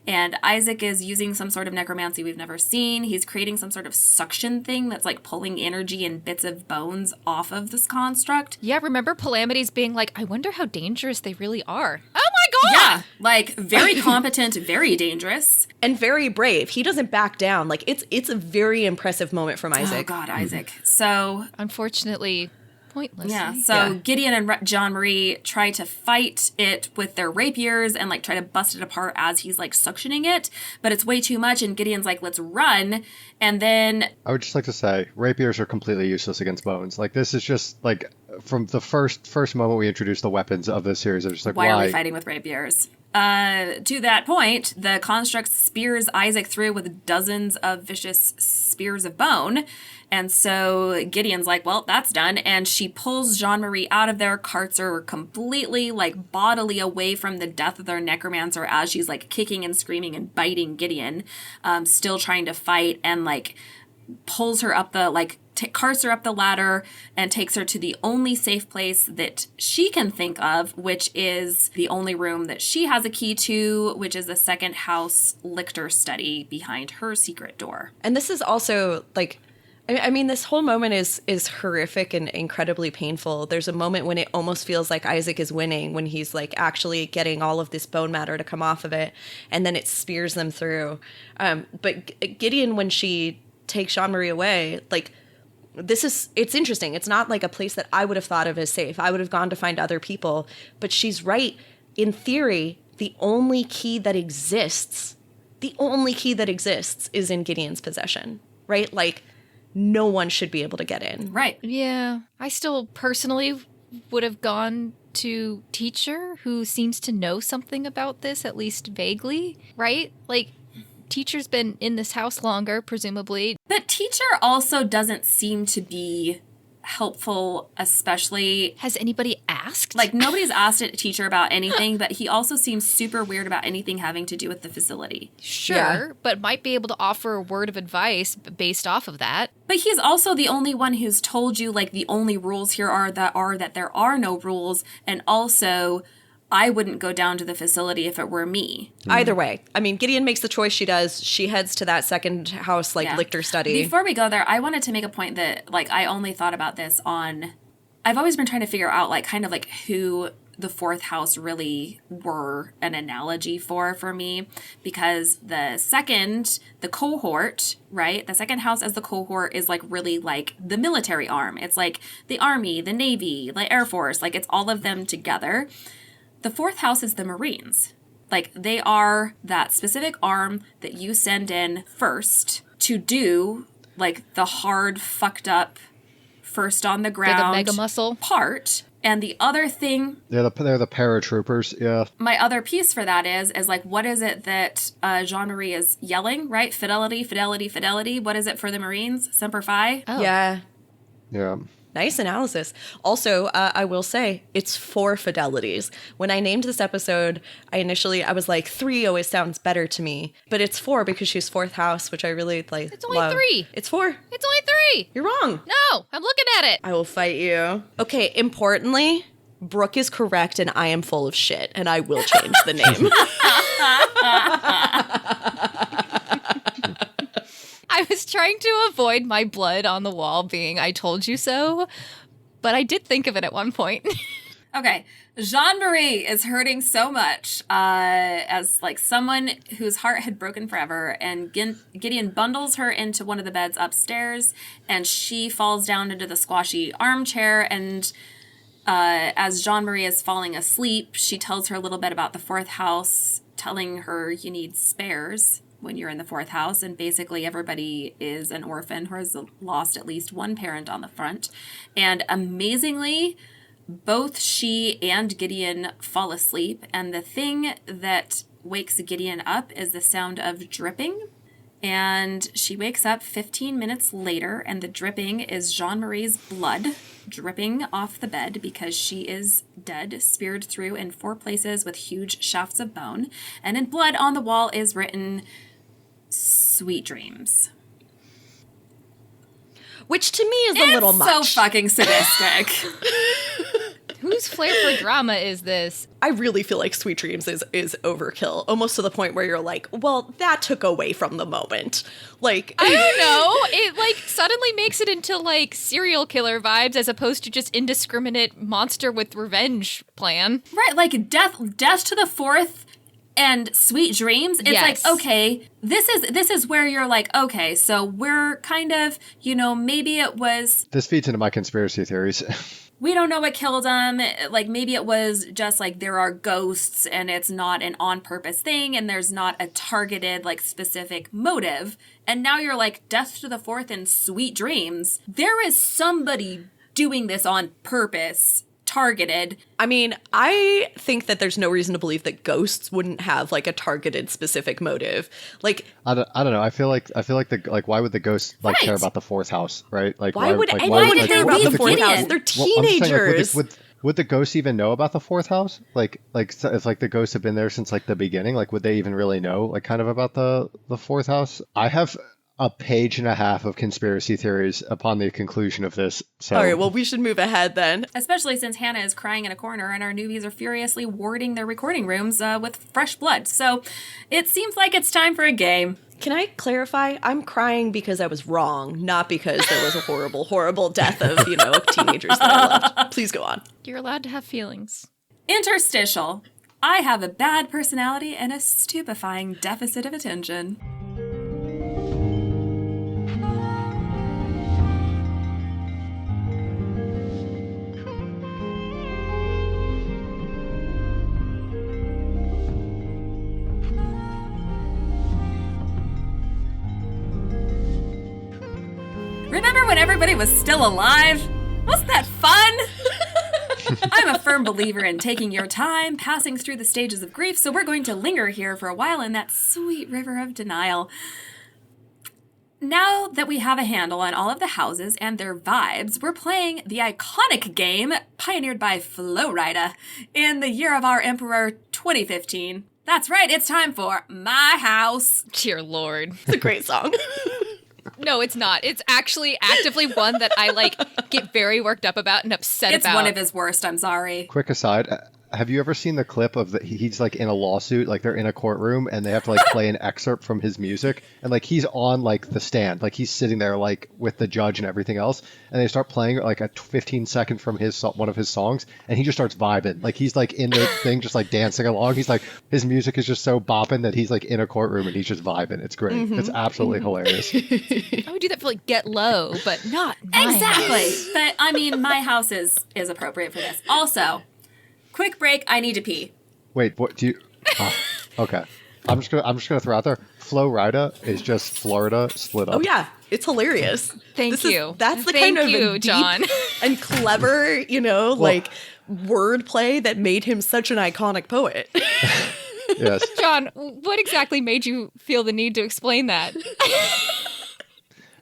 And Isaac is using some sort of necromancy we've never seen. He's creating some sort of suction thing that's like pulling energy and bits of bones off of this construct. Yeah, remember Calamities being like, I wonder how dangerous they really are. Oh my God! Yeah, like very competent, very dangerous. And very brave. He doesn't back down. Like it's a very impressive moment from Isaac. Oh God, Isaac. So Unfortunately, pointless. yeah, eh? so Yeah. Gideon and John Marie try to fight it with their rapiers and like try to bust it apart as he's like suctioning it, but it's way too much and Gideon's like, let's run. And then I would just like to say, rapiers are completely useless against bones. Like, this is just like from the first moment we introduced the weapons of this series, I'm just like, why are we fighting with rapiers? To that point, the construct spears Isaac through with dozens of vicious spears of bone. And so Gideon's like, well, that's done. And she pulls Jean-Marie out of there, carts her completely, like, bodily away from the death of their necromancer as she's, like, kicking and screaming and biting Gideon, still trying to fight, and, like, pulls her up the, like, carts her up the ladder and takes her to the only safe place that she can think of, which is the only room that she has a key to, which is the second house lictor study behind her secret door. And this is also like, I mean, this whole moment is horrific and incredibly painful. There's a moment when it almost feels like Isaac is winning, when he's like actually getting all of this bone matter to come off of it, and then it spears them through. But Gideon, when she takes Jean-Marie away, like, it's interesting. It's not like a place that I would have thought of as safe. I would have gone to find other people. But she's right. In theory, the only key that exists is in Gideon's possession, right? Like, no one should be able to get in. Right. Yeah, I still personally would have gone to Teacher, who seems to know something about this, at least vaguely, right? Like, Teacher's been in this house longer, presumably. But Teacher also doesn't seem to be helpful, especially... Has anybody asked? Like, nobody's asked a Teacher about anything, but he also seems super weird about anything having to do with the facility. Sure, Yeah. but might be able to offer a word of advice based off of that. But he's also the only one who's told you, like, the only rules here are that there are no rules, and also... I wouldn't go down to the facility if it were me. Either way. I mean, Gideon makes the choice she does. She heads to that second house, like, Yeah. lictor study. Before we go there, I wanted to make a point that, like, I only thought about this on... I've always been trying to figure out, like, kind of, like, who the fourth house really were an analogy for me. Because the cohort, right? The second house as the cohort is, like, really, like, the military arm. It's, like, the Army, the Navy, the Air Force. Like, it's all of them together. The fourth house is the Marines. Like, they are that specific arm that you send in first to do, like, the hard, fucked up, first on the ground mega muscle part. And the other thing... They're the paratroopers, yeah. My other piece for that is like, what is it that Jean-Marie is yelling, right? Fidelity, fidelity, fidelity. What is it for the Marines? Semper Fi? Oh. Yeah. Yeah. Nice analysis. Also, I will say, it's 4 fidelities. When I named this episode, I was like, 3 always sounds better to me. But it's 4 because she's fourth house, which I really like. It's only love. 3. It's 4. It's only 3. You're wrong. No, I'm looking at it. I will fight you. Okay, importantly, Brooke is correct and I am full of shit, and I will change the name. I was trying to avoid my blood on the wall being I told you so, but I did think of it at one point. Okay. Jean-Marie is hurting so much as, like, someone whose heart had broken forever, and Gideon bundles her into one of the beds upstairs, and she falls down into the squashy armchair, and As Jean-Marie is falling asleep, she tells her a little bit about the fourth house, telling her you need spares when you're in the fourth house, and basically everybody is an orphan or has lost at least one parent on the front. And amazingly, both she and Gideon fall asleep, and the thing that wakes Gideon up is the sound of dripping. And she wakes up 15 minutes later, and the dripping is Jean-Marie's blood dripping off the bed because she is dead, speared through in 4 places with huge shafts of bone. And in blood on the wall is written, "Sweet dreams." Which to me is a little much. It's so fucking sadistic. Whose flair for drama is this? I really feel like Sweet Dreams is overkill, almost to the point where you're like, well, that took away from the moment. Like, I don't know. It like suddenly makes it into like serial killer vibes as opposed to just indiscriminate monster with revenge plan. Right, like death to the fourth and Sweet Dreams. It's Yes. like, okay, this is where you're like, okay, so we're kind of, maybe it was, This feeds into my conspiracy theories. we don't know what killed him. Like, maybe it was just like there are ghosts and it's not an on-purpose thing and there's not a targeted, like, specific motive. And now you're like, death to the fourth and Sweet Dreams. There is somebody doing this on purpose, targeted. I mean, I think that there's no reason to believe that ghosts wouldn't have like a targeted specific motive. Like, I don't know. I feel like why would the ghost like Right. care about the fourth house, right? Like why would like, anyone would care they about the leave fourth Gideon? house? They're Well, I'm just saying, teenagers. would the ghosts even know about the fourth house? Like if like the ghosts have been there since like the beginning, like would they even really know like kind of about the fourth house? I have a page and a half of conspiracy theories upon the conclusion of this. So All right, well, we should move ahead then. Especially since Hannah is crying in a corner and our newbies are furiously warding their recording rooms with fresh blood. So it seems like it's time for a game. Can I clarify? I'm crying because I was wrong, not because there was a horrible, horrible death of, teenagers that I loved. Please go on. You're allowed to have feelings. Interstitial. I have a bad personality and a stupefying deficit of attention. Remember when everybody was still alive? Wasn't that fun? I'm a firm believer in taking your time, passing through the stages of grief, so we're going to linger here for a while in that sweet river of denial. Now that we have a handle on all of the houses and their vibes, we're playing the iconic game pioneered by Flowrida in the year of our Emperor 2015. That's right, it's time for My House. Dear Lord. It's a great song. No, it's not. It's actually actively one that I like get very worked up about and upset It's about. one of his worst, I'm sorry. quick aside, have you ever seen the clip of he's like in a lawsuit, like they're in a courtroom and they have to like play an excerpt from his music, and like he's on like the stand, like he's sitting there like with the judge and everything else, and they start playing like a 15-second from one of his songs, and he just starts vibing, like he's like in the thing just like dancing along. He's like, his music is just so bopping that he's like in a courtroom and he's just vibing. It's great. It's absolutely hilarious. I would do that for like Get Low, but not My Exactly. House. But I mean, My House is appropriate for this. Also, quick break, I need to pee. Wait, what do you? Oh, okay, I'm just gonna throw out there. Flowrida is just Florida split up. Oh, yeah. It's hilarious. Thank you. That's the Thank kind of you, deep John. and clever, like wordplay that made him such an iconic poet. Yes. John, what exactly made you feel the need to explain that?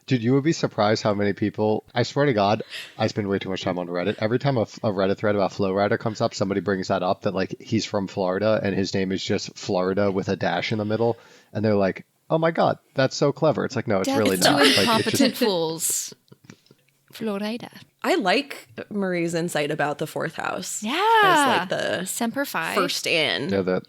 Dude, you would be surprised how many people, I swear to God, I spend way too much time on Reddit. Every time a Reddit thread about Flowrida comes up, somebody brings that up, that like he's from Florida and his name is just Florida with a dash in the middle. And they're like, oh my God, that's so clever. It's like, no, it's really It's not. to Like, it's incompetent just, fools. Florida. I like Marie's insight about the fourth house. Yeah. As like the Semper Fi. first in. they're the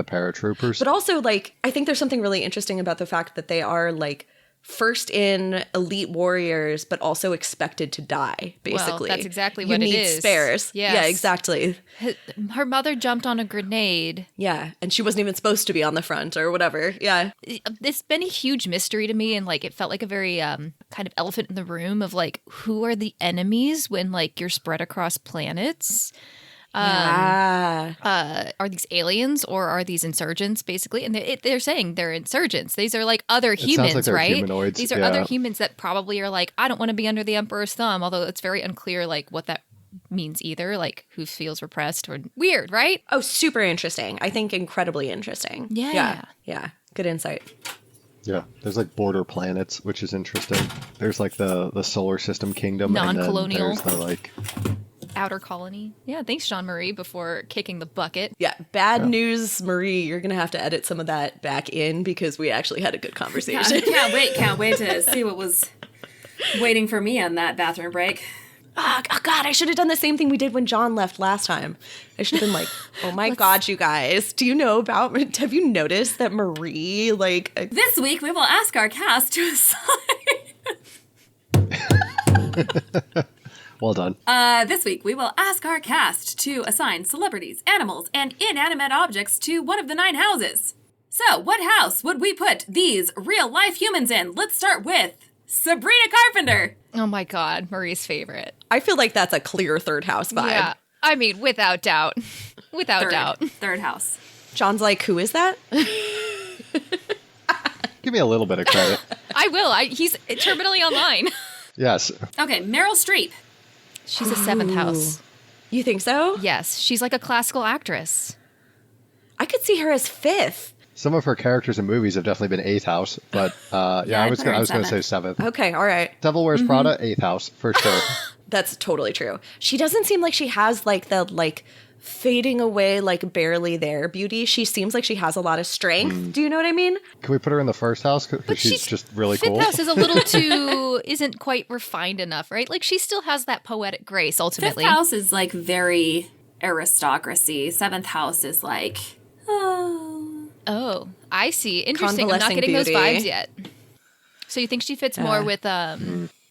paratroopers. But also, like, I think there's something really interesting about the fact that they are, like, first in elite warriors, but also expected to die, basically. Well, that's exactly You what it need is. spares. Yes. Yeah, exactly. Her mother jumped on a grenade. Yeah, and she wasn't even supposed to be on the front or whatever. Yeah. It's been a huge mystery to me, and like it felt like a very kind of elephant in the room of like, who are the enemies when like you're spread across planets? Are these aliens or are these insurgents, basically? And they're saying they're insurgents. These are like other humans, like they're right? humanoids, These are other humans that probably are like, I don't want to be under the Emperor's thumb, although it's very unclear like what that means either, like who feels repressed or weird, right? Oh, super interesting. I think incredibly interesting. Yeah. Yeah. Good insight. Yeah, there's like border planets, which is interesting. There's like the solar system kingdom, Non-colonial. and then there's the like Outer colony. Yeah, thanks, Jean-Marie, before kicking the bucket. Yeah. Bad news, Marie. You're going to have to edit some of that back in because we actually had a good conversation. Can't wait to see what was waiting for me on that bathroom break. Oh, God, I should have done the same thing we did when John left last time. I should have been like, oh my God, you guys, do you know about, have you noticed that Marie, like... This week, we will ask our cast to assign... Well done. This week, we will ask our cast to assign celebrities, animals, and inanimate objects to one of the 9 houses. So, what house would we put these real-life humans in? Let's start with Sabrina Carpenter. Oh my God, Marie's favorite. I feel like that's a clear third house vibe. Yeah, I mean, without doubt. Without doubt. Third house. John's like, who is that? Give me a little bit of credit. I will. He's terminally online. Yes. Okay, Meryl Streep. She's a 7th house. You think so? Yes, she's like a classical actress. I could see her as 5th. Some of her characters in movies have definitely been 8th house, but I was going to say 7th. Okay, all right. Devil Wears Prada, 8th house for sure. That's totally true. She doesn't seem like she has like the like fading away, like barely there beauty. She seems like she has a lot of strength. Do you know what I mean? Can we put her in the first house because she's just really cool? 5th house is a little too, isn't quite refined enough, right? Like she still has that poetic grace ultimately. 5th house is like very aristocracy. 7th house is like, Oh, I see. Interesting. I'm not Convalescing getting those beauty. vibes yet. So you think she fits more with, oh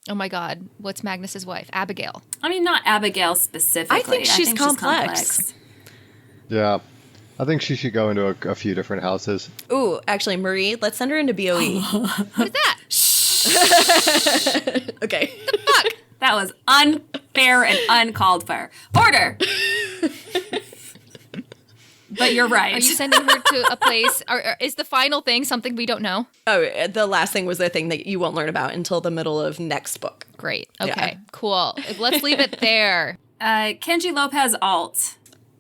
my God, what's Magnus's wife? Abigail. I mean, not Abigail specifically. I think she's complex. Yeah. I think she should go into a few different houses. Ooh, actually, Marie, let's send her into BOE. What is that? Okay. Fuck. That was unfair and uncalled for. Order! But you're right. Are you sending her to a place? Or is the final thing something we don't know? Oh, the last thing was the thing that you won't learn about until the middle of next book. Great. Okay, Yeah. cool. Let's leave it there. Kenji Lopez alt.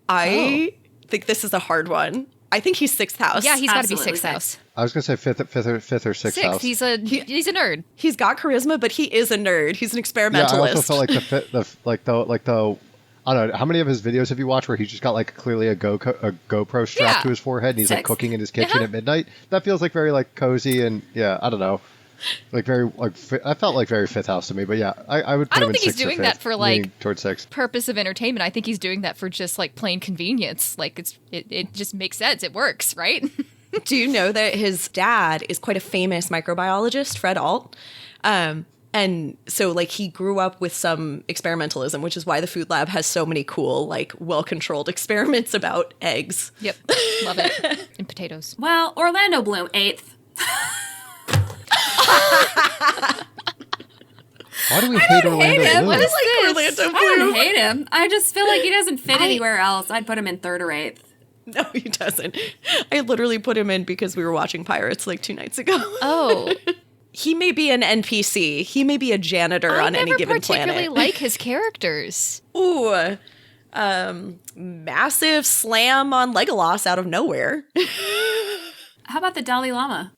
I think this is a hard one. I think he's 6th house. Yeah, he's got to be Absolutely 6th house. I was going to say fifth or sixth 6th. house. He's a nerd. He's got charisma, but he is a nerd. He's an Yeah, experimentalist. I also felt like the I don't know, how many of his videos have you watched where he's just got like clearly a GoPro strapped Yeah. to his forehead and he's like 6. cooking in his kitchen at midnight? That feels like very like cozy and yeah, I don't know. Like very like I felt like very 5th house to me, but yeah, I would put I don't him in think he's 6th or doing 5th, that for, like- leaning towards 6. Purpose of entertainment. I think he's doing that for just like plain convenience. Like it just makes sense. It works, right? Do you know that his dad is quite a famous microbiologist, Fred Alt? And so, like, he grew up with some experimentalism, which is why the Food Lab has so many cool, like, well-controlled experiments about eggs. Yep. Love it. And potatoes. Well, Orlando Bloom, 8th. Why do we hate Orlando him. Bloom? What is this? Orlando I don't hate him. I just feel like he doesn't fit anywhere else. I'd put him in 3rd or 8th. No, he doesn't. I literally put him in because we were watching Pirates, like, 2 nights ago. Oh. He may be an NPC. He may be a janitor on any given I never particularly planet. like his characters. Ooh, massive slam on Legolas out of nowhere. How about the Dalai Lama?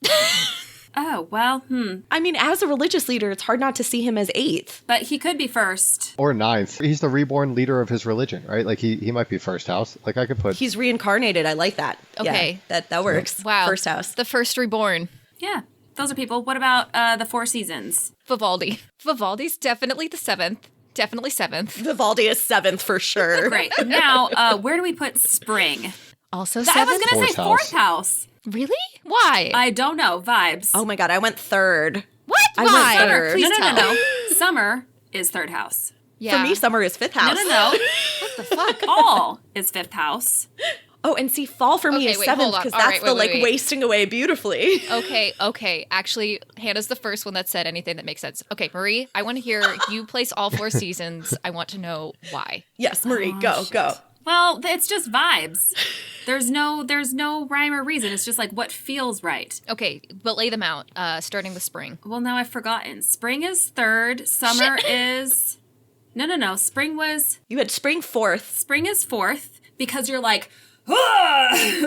Oh, well, I mean, as a religious leader, it's hard not to see him as 8th. But he could be 1st. Or 9th. He's the reborn leader of his religion, right? Like he might be 1st house. Like I could put He's reincarnated. I like that. Okay. Yeah, that works. Wow. First house. The first reborn. Yeah, those are people. What about the 4 Seasons? Vivaldi. Vivaldi's definitely the 7th. Definitely 7th. Vivaldi is 7th for sure. Great. Now, where do we put Spring? Also I was 7th? going to say 4th 4th house. Really? Why? I don't know. Vibes. Oh my God, I went 3rd. What? I Why? went Summer, third. please tell. no. Summer is third house. Yeah. For me, summer is fifth house. No. What the fuck? Fall is fifth house. Oh, and see, fall for me Okay, is wait, seventh hold on. because All that's right, the wait. wasting away beautifully. Okay. Actually, Hannah's the first one that said anything that makes sense. Okay, Marie, I want to hear you place all 4 seasons. I want to know why. Yes, Marie, go. Well, it's just vibes. There's no rhyme or reason. It's just like what feels right. Okay, but lay them out, starting with spring. Well, now I've forgotten. Spring is third. Summer is... No. Spring You had spring fourth. is fourth because you're like,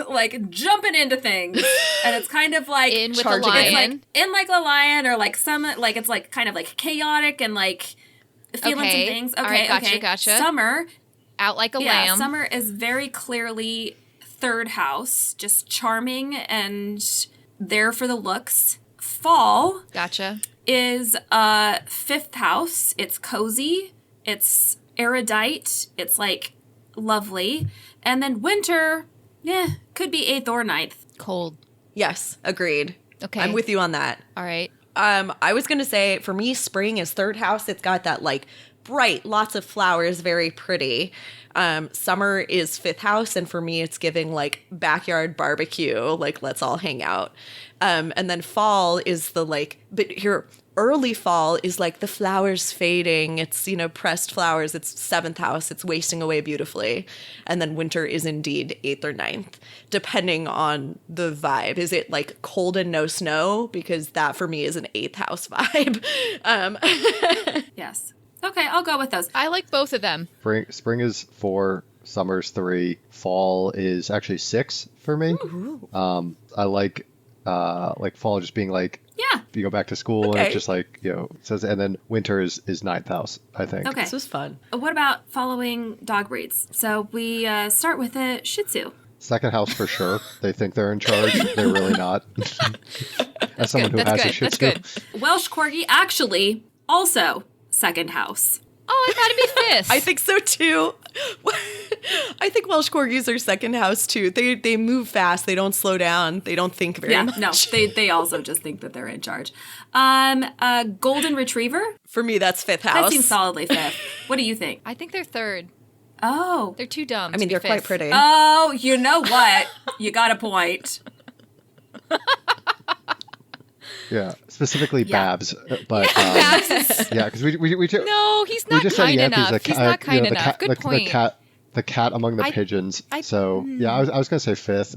like jumping into things. And it's kind of like... In with the Charging lion. it. Like, in like a lion or like some... Like it's like kind of like chaotic and like feeling Okay. some things. All Okay, right, gotcha. Summer... Out like a Yeah, lamb. summer is very clearly third house, just charming and there for the looks. Fall Gotcha. is fifth house. It's cozy. It's erudite. It's like lovely. And then winter, could be 8th or 9th. Cold. Yes, agreed. Okay. I'm with you on that. All right. I was going to say, for me, spring is third house. It's got that like bright, lots of flowers, very pretty. Summer is fifth house, and for me, it's giving like backyard barbecue, like let's all hang out. And then fall is the like, but here early fall is like the flowers fading. It's, pressed flowers. It's seventh house. It's wasting away beautifully. And then winter is indeed 8th or 9th, depending on the vibe. Is it like cold and no snow? Because that for me is an 8th house vibe. Yes. Okay, I'll go with those. I like both of them. Spring is 4, summer's 3, fall is actually 6 for me. I like fall just being like, Yeah. you go back to school and Okay. it's just like, it says, and then winter is 9th house, I think. Okay. This was fun. What about following dog breeds? So we start with a Shih Tzu. Second house for sure. They think they're in charge. They're really not. As someone who That's has good. a Shih That's Tzu. good. Welsh Corgi, actually, also second house. Oh, I thought it'd be 5th. I think so too. I think Welsh Corgis are second house too. They move fast. They don't slow down. They don't think very much. No, they also just think that they're in charge. Golden Retriever. For me, that's fifth That house. seems solidly fifth. What do you think? I think they're 3rd. Oh. They're too dumb. I mean, they're quite pretty. Oh, you know what? You got a point. Yeah, specifically Yeah. Babs. But Babs. yeah, because we just No, he's not we just said kind Yampy's enough. the He's cat, not kind the enough. cat, Good point. the cat among the pigeons. So yeah, I was gonna say 5th.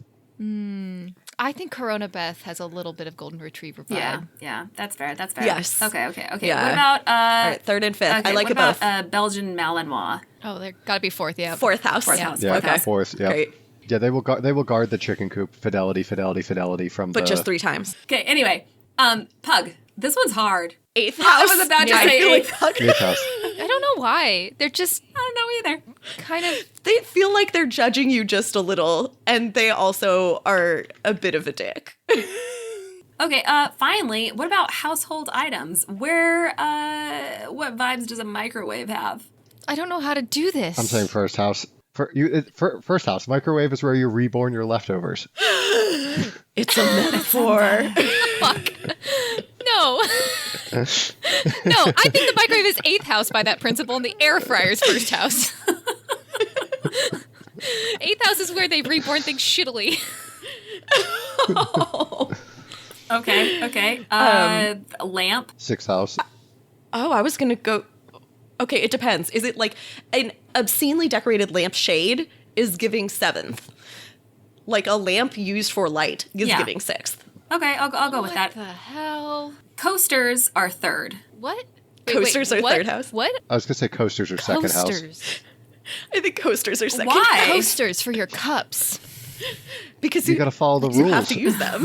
I think Corona Beth has a little bit of golden retriever vibe. Yeah, that's fair. That's fair. Yes. Okay. Yeah. What about All right, third and fifth. okay, I like what it both. about Belgian Malinois? Oh, they're got to be 4th. Yeah. Fourth house. Fourth house. Yeah, Okay. 4th. Yeah, Great. yeah. They will guard the chicken coop. Fidelity from But the. just 3 times. Okay. Anyway, Pug. This one's hard. Eighth I house. was about to I say feel eighth. like 8th house. I don't know why. They're just I don't know either. kind of. they feel like they're judging you just a little, and they also are a bit of a dick. Okay. Finally, what about household items? What vibes does a microwave have? I don't know how to do this. I'm saying first house. First house. Microwave is where you reborn your leftovers. It's a metaphor. Fuck. No. No, I think the microwave is 8th house by that principle, and the air fryer is 1st house. 8th house is where they reborn things shittily. Okay. Lamp. 6th house. Oh, I was gonna go. Okay, it depends. Is it like an obscenely decorated lampshade is giving 7th? Like a lamp used for light is Yeah. giving 6th. Okay, I'll go with that. What the hell? Coasters are 3rd. What? Coasters are what? 3rd house? What? I was gonna say coasters are second house. Coasters. I think coasters are second. Why? Coasters for your cups. Because You gotta follow the you rules. have to use them.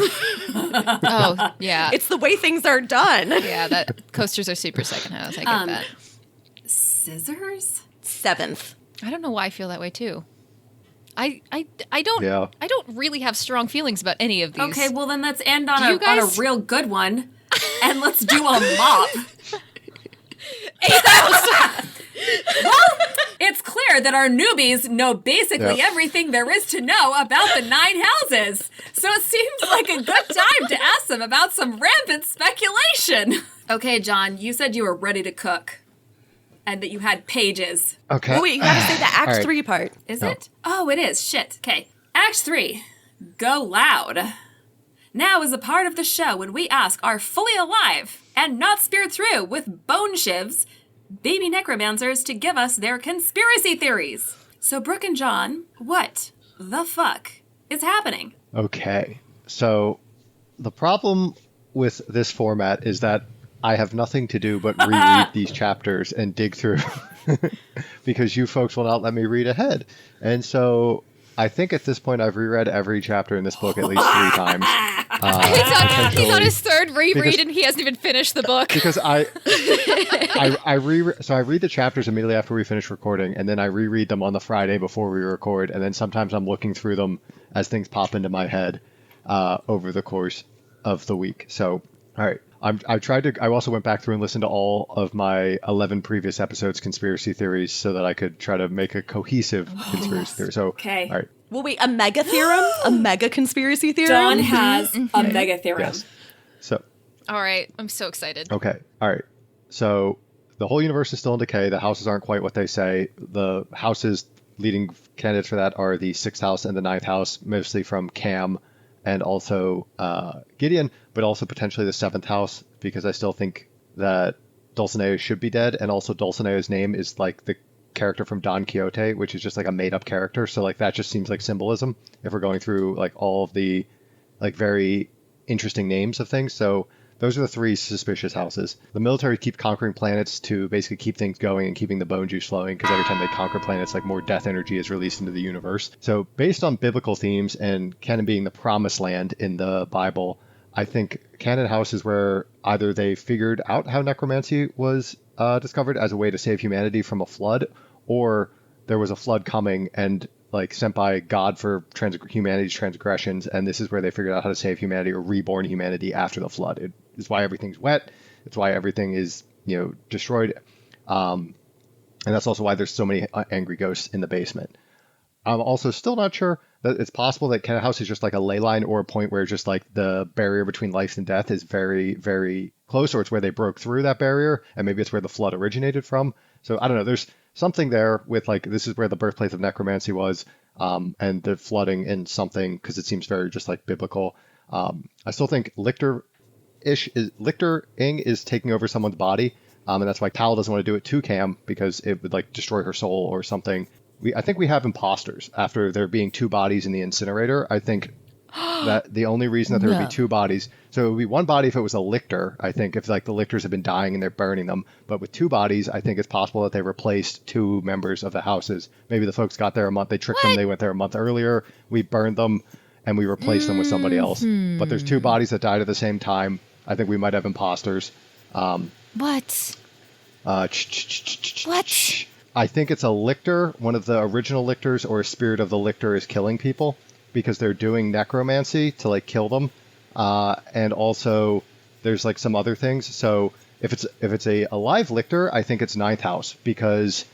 Oh, yeah. It's the way things are done. Yeah, that coasters are super second house. I get that. Scissors? 7th. I don't know why I feel that way too. I don't Yeah. I don't really have strong feelings about any of these. Okay, well then let's end on Do a you guys- on a real good one. And let's do a mop. It's clear that our newbies know basically Yep. everything there is to know about the 9 houses. So it seems like a good time to ask them about some rampant speculation. Okay, John, you said you were ready to cook and that you had pages. Okay. Oh, wait, you gotta say the Act All right. 3 part. Is No. it? Oh, it is. Shit. Okay. Act 3. Go loud. Now is a part of the show when we ask our fully alive and not speared through with bone shivs baby necromancers to give us their conspiracy theories. So, Brooke and John, what the fuck is happening? Okay. So the problem with this format is that I have nothing to do but reread these chapters and dig through because you folks will not let me read ahead. And so I think at this point I've reread every chapter in this book at least 3 times. He's on his third reread Because- and he hasn't even finished the book. Because I read the chapters immediately after we finish recording, and then I reread them on the Friday before we record, and then sometimes I'm looking through them as things pop into my head over the course of the week. So, all right, I also went back through and listened to all of my 11 previous episodes conspiracy theories so that I could try to make a cohesive conspiracy theory. So, Okay. all right, Well, wait, a mega theorem? A mega conspiracy theory? John has a mega theorem. yes. So, All right, I'm so excited. okay, all right. So the whole universe is still in decay. The houses aren't quite what they say. The houses leading candidates for that are the 6th house and the 9th house, mostly from Cam and also Gideon, but also potentially the 7th house, because I still think that Dulcinea should be dead. And also Dulcinea's name is like the character from Don Quixote, which is just like a made up character. So like that just seems like symbolism if we're going through like all of the like very interesting names of things. So those are the 3 suspicious houses. The military keep conquering planets to basically keep things going and keeping the bone juice flowing, because every time they conquer planets, like more death energy is released into the universe. So based on biblical themes and Canaan being the promised land in the Bible, I think Canaan House is where either they figured out how necromancy was discovered as a way to save humanity from a flood, or there was a flood coming and like sent by God for humanity's transgressions, and this is where they figured out how to save humanity or reborn humanity after the flood. It is why everything's wet. It's why everything is destroyed, and that's also why there's so many angry ghosts in the basement. I'm also still not sure that it's possible that Canaan House is just like a ley line or a point where just like the barrier between life and death is very, very close, or it's where they broke through that barrier, and maybe it's where the flood originated from. So I don't know. There's something there with like this is where the birthplace of necromancy was, and the flooding in something, because it seems very just like biblical. I still think lictoring is taking over someone's body, and that's why Cal doesn't want to do it to Cam, because it would like destroy her soul or something. I think we have imposters after there being 2 bodies in the incinerator. I think that the only reason that there would be 2 bodies, so it would be 1 body if it was a lictor, I think, if like the lictors have been dying and they're burning them. But with 2 bodies, I think it's possible that they replaced 2 members of the houses. Maybe the folks got there a month, they tricked them, they went there a month earlier, we burned them, and we replaced them with somebody else. But there's 2 bodies that died at the same time. I think we might have imposters. What? What? I think it's a lictor, one of the original lictors, or a spirit of the lictor is killing people because they're doing necromancy to like kill them. And also there's like some other things. So if it's a alive lictor, I think it's 9th house, because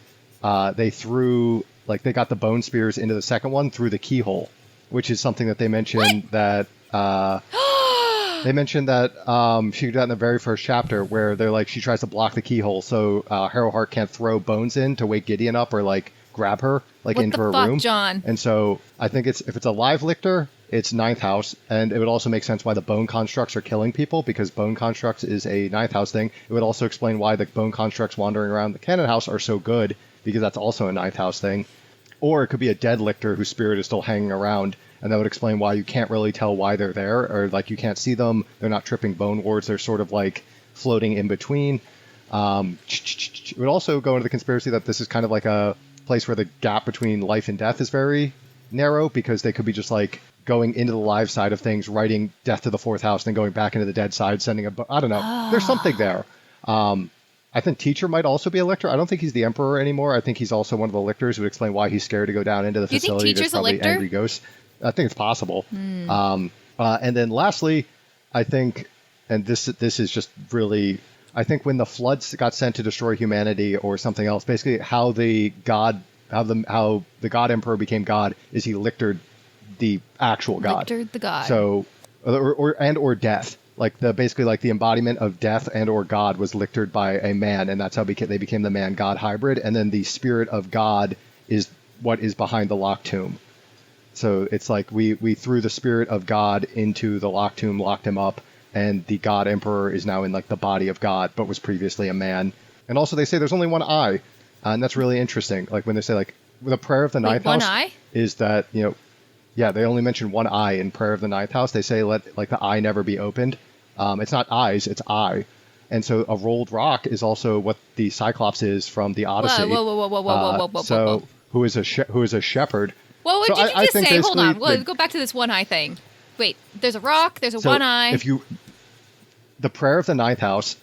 they got the bone spears into the second one through the keyhole, which is something that they mentioned that she could do that in the very first chapter, where they're like she tries to block the keyhole so Harrowheart can't throw bones in to wake Gideon up or like grab her like What into the her fuck, room. John? And so I think if it's a live lictor, it's 9th house, and it would also make sense why the bone constructs are killing people, because bone constructs is a 9th house thing. It would also explain why the bone constructs wandering around the Canaan House are so good, because that's also a 9th house thing. Or it could be a dead lictor whose spirit is still hanging around, and that would explain why you can't really tell why they're there, or like you can't see them. They're not tripping bone wards. They're sort of like floating in between. It would also go into the conspiracy that this is kind of like a place where the gap between life and death is very narrow, because they could be just like going into the live side of things, writing death to the 4th house, then going back into the dead side, sending I don't know. There's something there. I think Teacher might also be a lictor. I don't think he's the Emperor anymore. I think he's also one of the lictors. It would explain why he's scared to go down into the You think facility. Teacher's There's probably a lictor? angry ghosts. I think it's possible. And then lastly, I think, and this is just really, I think when the floods got sent to destroy humanity or something else, basically how the God Emperor became God is he lictored the actual God. Lictored the god. So, or death. like basically like the embodiment of death and or God was lictored by a man, and that's how they became the man-God hybrid. And then the spirit of God is what is behind the locked tomb. So it's like we threw the spirit of God into the locked tomb, locked him up, and the God Emperor is now in like the body of God, but was previously a man. And also they say there's only one eye, and that's really interesting. Like when they say like the prayer of the ninth one house eye? is that, you know, yeah, they only mention one eye in prayer of the ninth house. They say let like the eye never be opened. It's not eyes, it's eye. And so a rolled rock is also what the Cyclops is from the Odyssey. Whoa. So who is a shepherd. Well, what So did you just think say? Hold on. basically Well, go back to this one eye thing. Wait, there's a rock, there's a So one eye. the prayer of the ninth house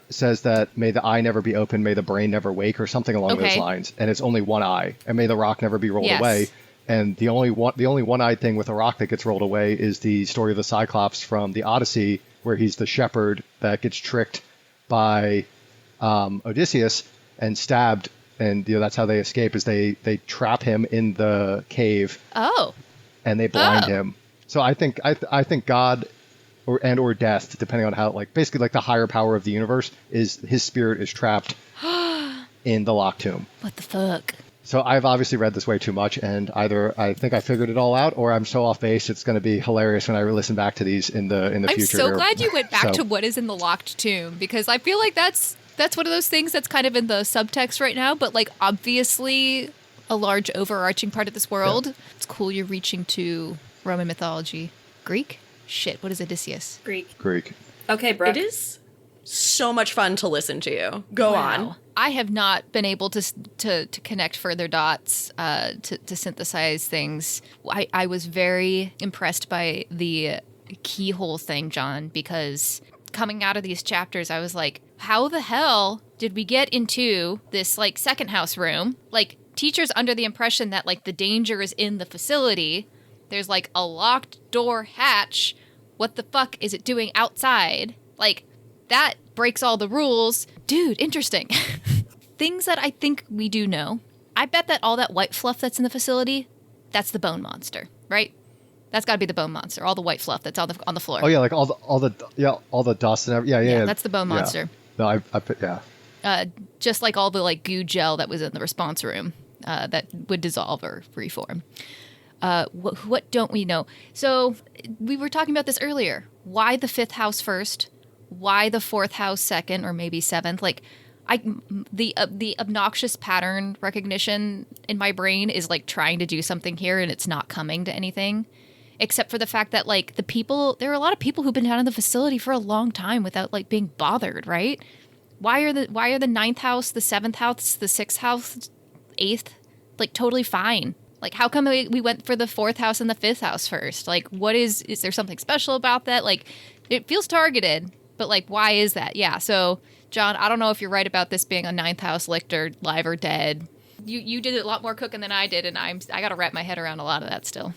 says that may the eye never be open, may the brain never wake, or something along those lines, and it's only one eye, and may the rock never be rolled away. And the only one-eyed thing with a rock that gets rolled away is the story of the Cyclops from the Odyssey, where he's the shepherd that gets tricked by Odysseus and stabbed, and you know that's how they escape. Is they trap him in the cave. Oh. And they blind him. So I think God or death, depending on how, like basically like the higher power of the universe, is his spirit is trapped in the locked tomb. What the fuck? So I've obviously read this way too much, and either I think I figured it all out, or I'm so off base it's going to be hilarious when I listen back to these in the I'm future. so glad you went back to what is in the locked tomb, because I feel like that's one of those things that's kind of in the subtext right now, but like obviously a large overarching part of this world. Yeah. It's cool you're reaching to Roman mythology. Greek? Shit, what is Odysseus? Greek. Okay, Brooke. It is so much fun to listen to you. Go on. I have not been able to connect further dots, to synthesize things. I was very impressed by the keyhole thing, John, because coming out of these chapters, I was like, how the hell did we get into this, like, second house room? Like, teachers under the impression that, like, the danger is in the facility. There's, like, a locked door hatch. What the fuck is it doing outside? Like, that breaks all the rules. Dude, interesting. Things that I think we do know. I bet that all that white fluff that's in the facility, that's the bone monster, right? That's got to be the bone monster. All the white fluff that's on the floor. Oh yeah, like all the dust and everything. Yeah. That's the bone monster. No, I put just like all the like goo gel that was in the response room that would dissolve or reform. What don't we know? So we were talking about this earlier. Why the fifth house first? Why the fourth house second, or maybe seventh? Like, the obnoxious pattern recognition in my brain is like trying to do something here, and it's not coming to anything, except for the fact that like there are a lot of people who've been down in the facility for a long time without like being bothered, right? Why are the ninth house, the seventh house, the sixth house, eighth, like totally fine? Like, how come we went for the fourth house and the fifth house first? Like, is there something special about that? Like, it feels targeted, but like, why is that? Yeah. So, John, I don't know if you're right about this being a ninth house lictor, live or dead. You did a lot more cooking than I did, and I got to wrap my head around a lot of that still.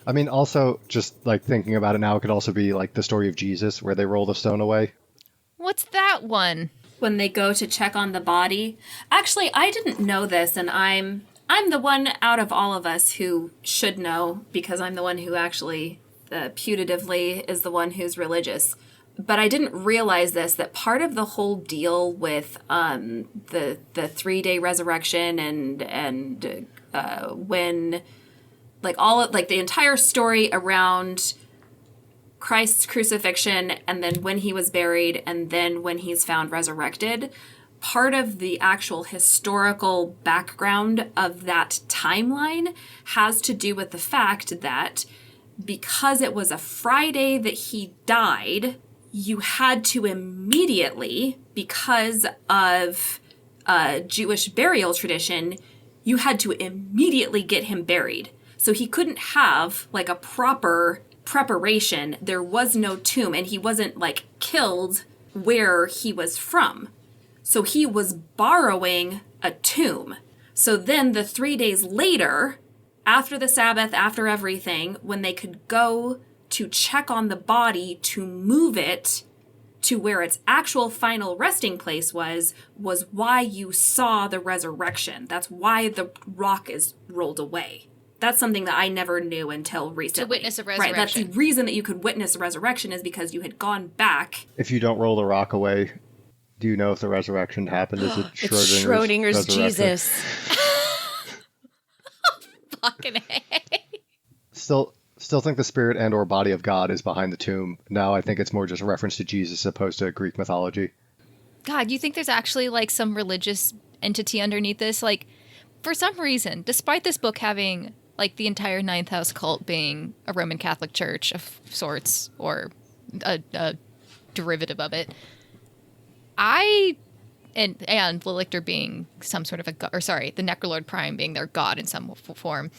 I mean, also, just like thinking about it now, it could also be like the story of Jesus, where they roll the stone away. What's that one? When they go to check on the body. Actually, I didn't know this, and I'm the one out of all of us who should know, because I'm the one who actually, putatively, is the one who's religious. But I didn't realize this, that part of the whole deal with the 3-day resurrection and when, like, the entire story around Christ's crucifixion, and then when he was buried, and then when he's found resurrected, part of the actual historical background of that timeline has to do with the fact that because it was a Friday that he died, you had to immediately, because of Jewish burial tradition, you had to immediately get him buried. So he couldn't have like a proper preparation. There was no tomb, and he wasn't like killed where he was from. So he was borrowing a tomb. So then the 3 days later, after the Sabbath, after everything, when they could go to check on the body to move it to where its actual final resting place was why you saw the resurrection. That's why the rock is rolled away. That's something that I never knew until recently. To witness a Right, resurrection. that's the reason that you could witness a resurrection is because you had gone back. If you don't roll the rock away, do you know if the resurrection happened? Is it It's Schrodinger's Jesus. Fucking A. Still think the spirit and or body of God is behind the tomb. Now I think it's more just a reference to Jesus as opposed to Greek mythology. God, you think there's actually like some religious entity underneath this? Like, for some reason, despite this book having like the entire Ninth House cult being a Roman Catholic church of sorts or a derivative of it, and Lilictor being some sort of the Necrolord Prime being their god in some form,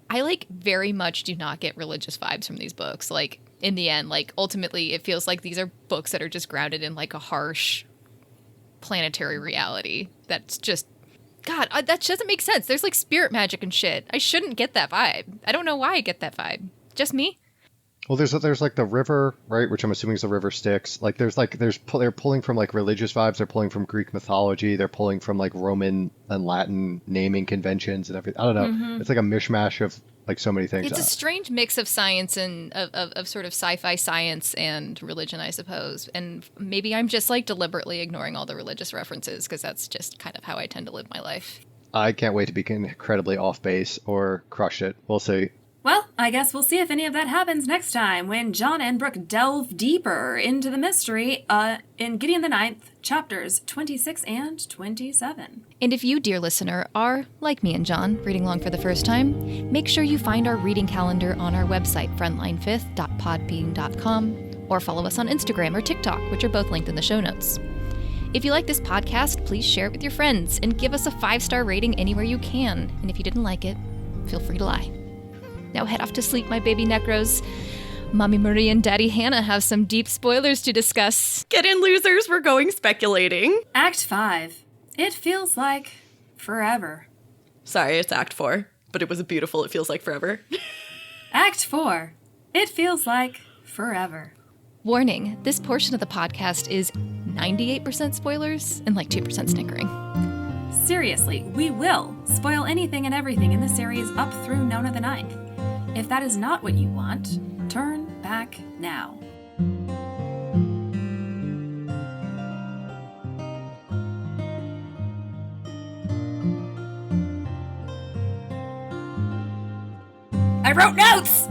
I like very much do not get religious vibes from these books. Like in the end, like ultimately it feels like these are books that are just grounded in like a harsh planetary reality. That's just, God, that doesn't make sense. There's like spirit magic and shit. I shouldn't get that vibe. I don't know why I get that vibe. Just me? Well, there's like the river, right, which I'm assuming is the river Styx. Like they're pulling from like religious vibes. They're pulling from Greek mythology. They're pulling from like Roman and Latin naming conventions and everything. I don't know. Mm-hmm. It's like a mishmash of like so many things. It's a strange mix of science and of sort of sci-fi science and religion, I suppose. And maybe I'm just like deliberately ignoring all the religious references because that's just kind of how I tend to live my life. I can't wait to be incredibly off base or crush it. We'll see. Well, I guess we'll see if any of that happens next time when John and Brooke delve deeper into the mystery in Gideon the Ninth, chapters 26 and 27. And if you, dear listener, are, like me and John, reading along for the first time, make sure you find our reading calendar on our website, frontline5th.podbean.com, or follow us on Instagram or TikTok, which are both linked in the show notes. If you like this podcast, please share it with your friends and give us a 5-star rating anywhere you can. And if you didn't like it, feel free to lie. Now head off to sleep, my baby necros. Mommy Marie and Daddy Hannah have some deep spoilers to discuss. Get in, losers. We're going speculating. Act 5. It feels like forever. Sorry, it's Act 4, but it was a beautiful It Feels Like Forever. Act 4. It feels like forever. Warning, this portion of the podcast is 98% spoilers and like 2% snickering. Seriously, we will spoil anything and everything in the series up through Nona the Ninth. If that is not what you want, turn back now. I wrote notes!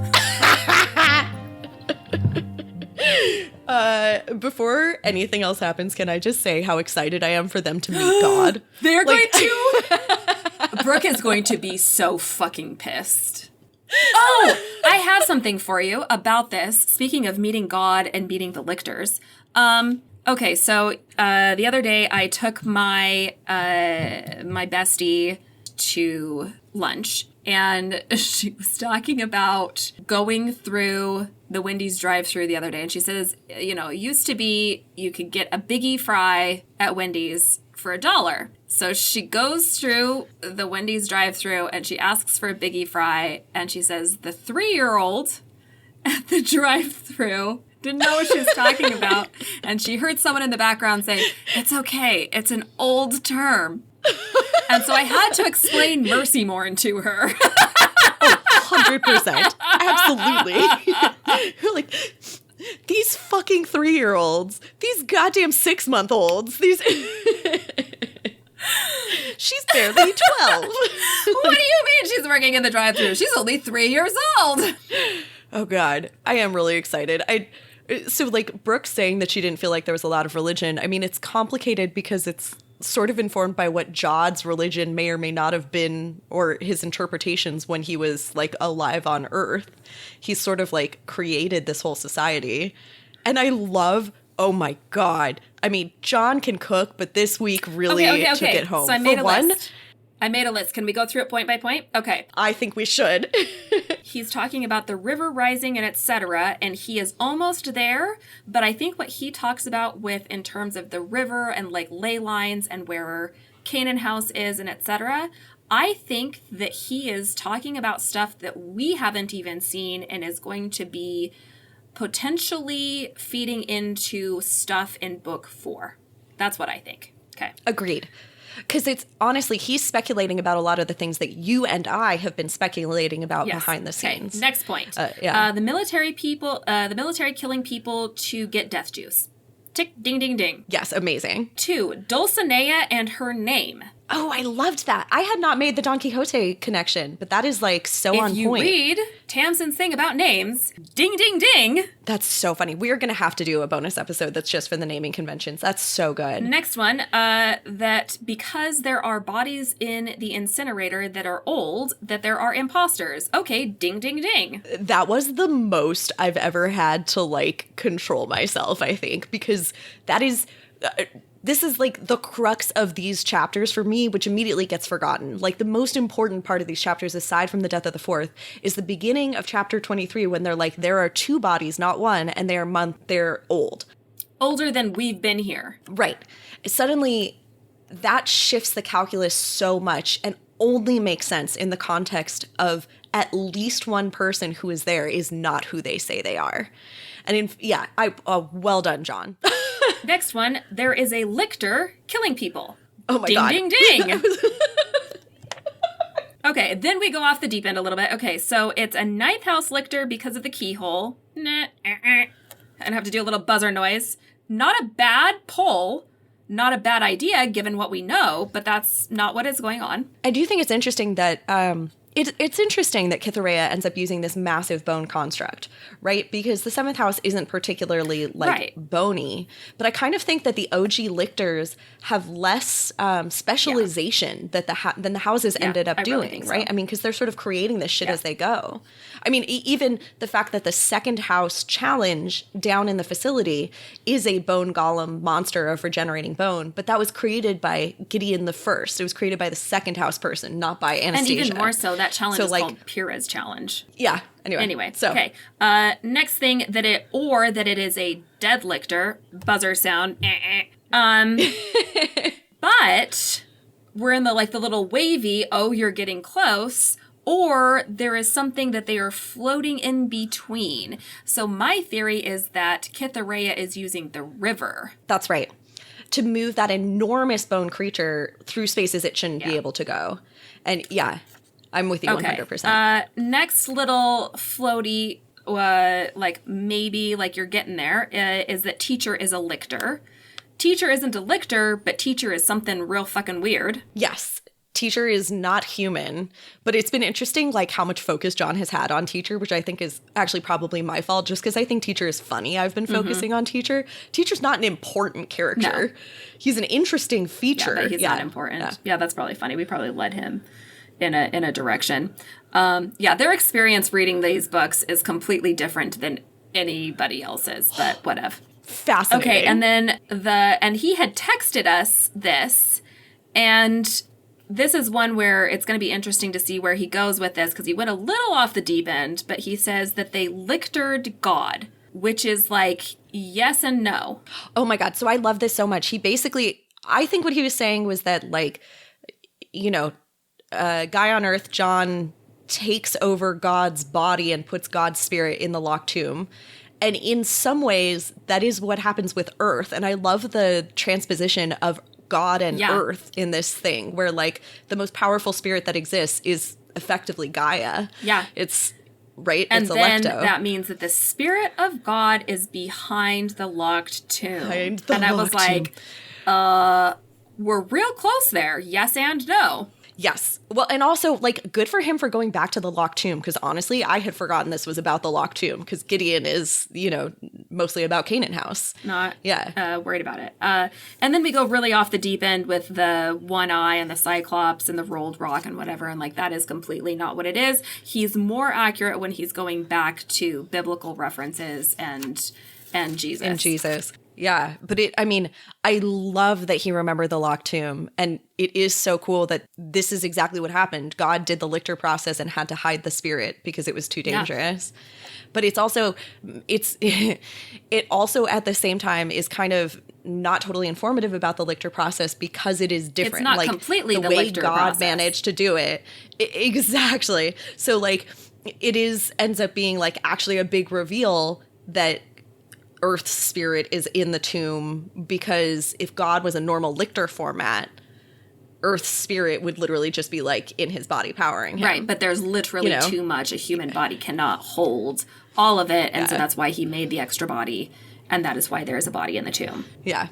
Before anything else happens, can I just say how excited I am for them to meet God? They're going to... Brooke is going to be so fucking pissed. Oh, I have something for you about this. Speaking of meeting God and meeting the lictors. Okay, so the other day I took my my bestie to lunch, and she was talking about going through the Wendy's drive-thru the other day, and she says, you know, it used to be you could get a biggie fry at Wendy's for $1. So she goes through the Wendy's drive-thru and she asks for a biggie fry, and she says the 3-year-old at the drive-thru didn't know what she was talking about, and she heard someone in the background say, "It's okay, it's an old term." And so I had to explain Mercy Morn to her. 100%. Absolutely. Like, these fucking 3-year-olds, these goddamn 6-month-olds, these... She's barely 12. What do you mean she's working in the drive-thru? She's only 3 years old. Oh, God. I am really excited. So, like, Brooke saying that she didn't feel like there was a lot of religion, I mean, it's complicated because it's sort of informed by what Jod's religion may or may not have been, or his interpretations when he was, like, alive on Earth. He's sort of, like, created this whole society. And I love, oh my God. I mean, John can cook, but this week really took it home. So I made a list. I made a list. Can we go through it point by point? Okay. I think we should. He's talking about the river rising and etc., and he is almost there, but I think what he talks about with in terms of the river and like ley lines and where Canaan House is and etc., I think that he is talking about stuff that we haven't even seen and is going to be potentially feeding into stuff in book 4. That's what I think. Okay. Agreed. Because it's honestly, he's speculating about a lot of the things that you and I have been speculating about behind the scenes. Next point. Yeah. The military killing people to get death juice. Tick, ding, ding, ding. Yes, amazing. 2, Dulcinea and her name. Oh, I loved that. I had not made the Don Quixote connection, but that is like so on point. If you read Tamsin's thing about names, ding, ding, ding. That's so funny. We are going to have to do a bonus episode that's just for the naming conventions. That's so good. Next one, that because there are bodies in the incinerator that are old, that there are imposters. Okay, ding, ding, ding. That was the most I've ever had to like control myself, I think, because that is... this is like the crux of these chapters for me, which immediately gets forgotten. Like the most important part of these chapters, aside from the death of the fourth, is the beginning of chapter 23 when they're like, there are 2 bodies, not one, and they're old. Older than we've been here. Right. Suddenly, that shifts the calculus so much and only makes sense in the context of at least one person who is there is not who they say they are. And well done, John. Next one, there is a lictor killing people. Oh my ding, God. Ding, ding, ding. Okay, then we go off the deep end a little bit. Okay, so it's a ninth house lictor because of the keyhole. And I have to do a little buzzer noise. Not a bad pull. Not a bad idea given what we know, but that's not what is going on. I do think it's interesting that it's interesting that Cytherea ends up using this massive bone construct, right? Because the 7th house isn't particularly bony, but I kind of think that the OG lictors have less specialization than the houses ended up doing, really right? So. I mean, because they're sort of creating this shit as they go. I mean, even the fact that the 2nd house challenge down in the facility is a bone golem monster of regenerating bone, but that was created by Gideon the First. It was created by the 2nd house person, not by Anastasia. And even more so, that challenge is called Pyrrha's challenge. Yeah. Anyway. So. Okay. Next thing, that it is a dead lictor. Buzzer sound. But we're in the little wavy, oh, you're getting close. Or there is something that they are floating in between. So my theory is that Cytherea is using the river. That's right. To move that enormous bone creature through spaces it shouldn't be able to go. And yeah, I'm with you 100%. Next little floaty, maybe you're getting there, is that teacher is a lictor. Teacher isn't a lictor, but teacher is something real fucking weird. Yes. Teacher is not human, but it's been interesting how much focus John has had on Teacher, which I think is actually probably my fault just because I think Teacher is funny. I've been focusing on Teacher. Teacher's not an important character. No. He's an interesting feature. Yeah, but he's not important. Yeah, that's probably funny. We probably led him in a direction. Their experience reading these books is completely different than anybody else's, but whatever. Fascinating. Okay, and then he had texted us this, and this is one where it's going to be interesting to see where he goes with this, because he went a little off the deep end, but he says that they lictored God, which is yes and no. Oh my God. So I love this so much. He basically, I think what he was saying was that guy on Earth, John, takes over God's body and puts God's spirit in the locked tomb. And in some ways, that is what happens with Earth. And I love the transposition of God and Earth in this thing, where the most powerful spirit that exists is effectively Gaia. Yeah. It's right. And it's then Electo. That means that the spirit of God is behind the locked tomb. I was we're real close there. Yes and no. Yes. Well, and also, good for him for going back to the locked tomb, because honestly, I had forgotten this was about the locked tomb, because Gideon is, mostly about Canaan House. Not worried about it. And then we go really off the deep end with the one eye and the Cyclops and the rolled rock and whatever, and that is completely not what it is. He's more accurate when he's going back to biblical references and Jesus. And Jesus. Yeah, but I love that he remembered the locked tomb, and it is so cool that this is exactly what happened. God did the lictor process and had to hide the spirit because it was too dangerous. Yeah. But it also at the same time is kind of not totally informative about the lictor process because it is different. It's not completely the way lictor God process. managed to do it. Exactly. So it ends up being actually a big reveal that Earth's spirit is in the tomb, because if God was a normal lictor format, Earth's spirit would literally just be like in his body powering him. Right, but there's literally too much. A human body cannot hold all of it, and so that's why he made the extra body, and that is why there is a body in the tomb. Yeah,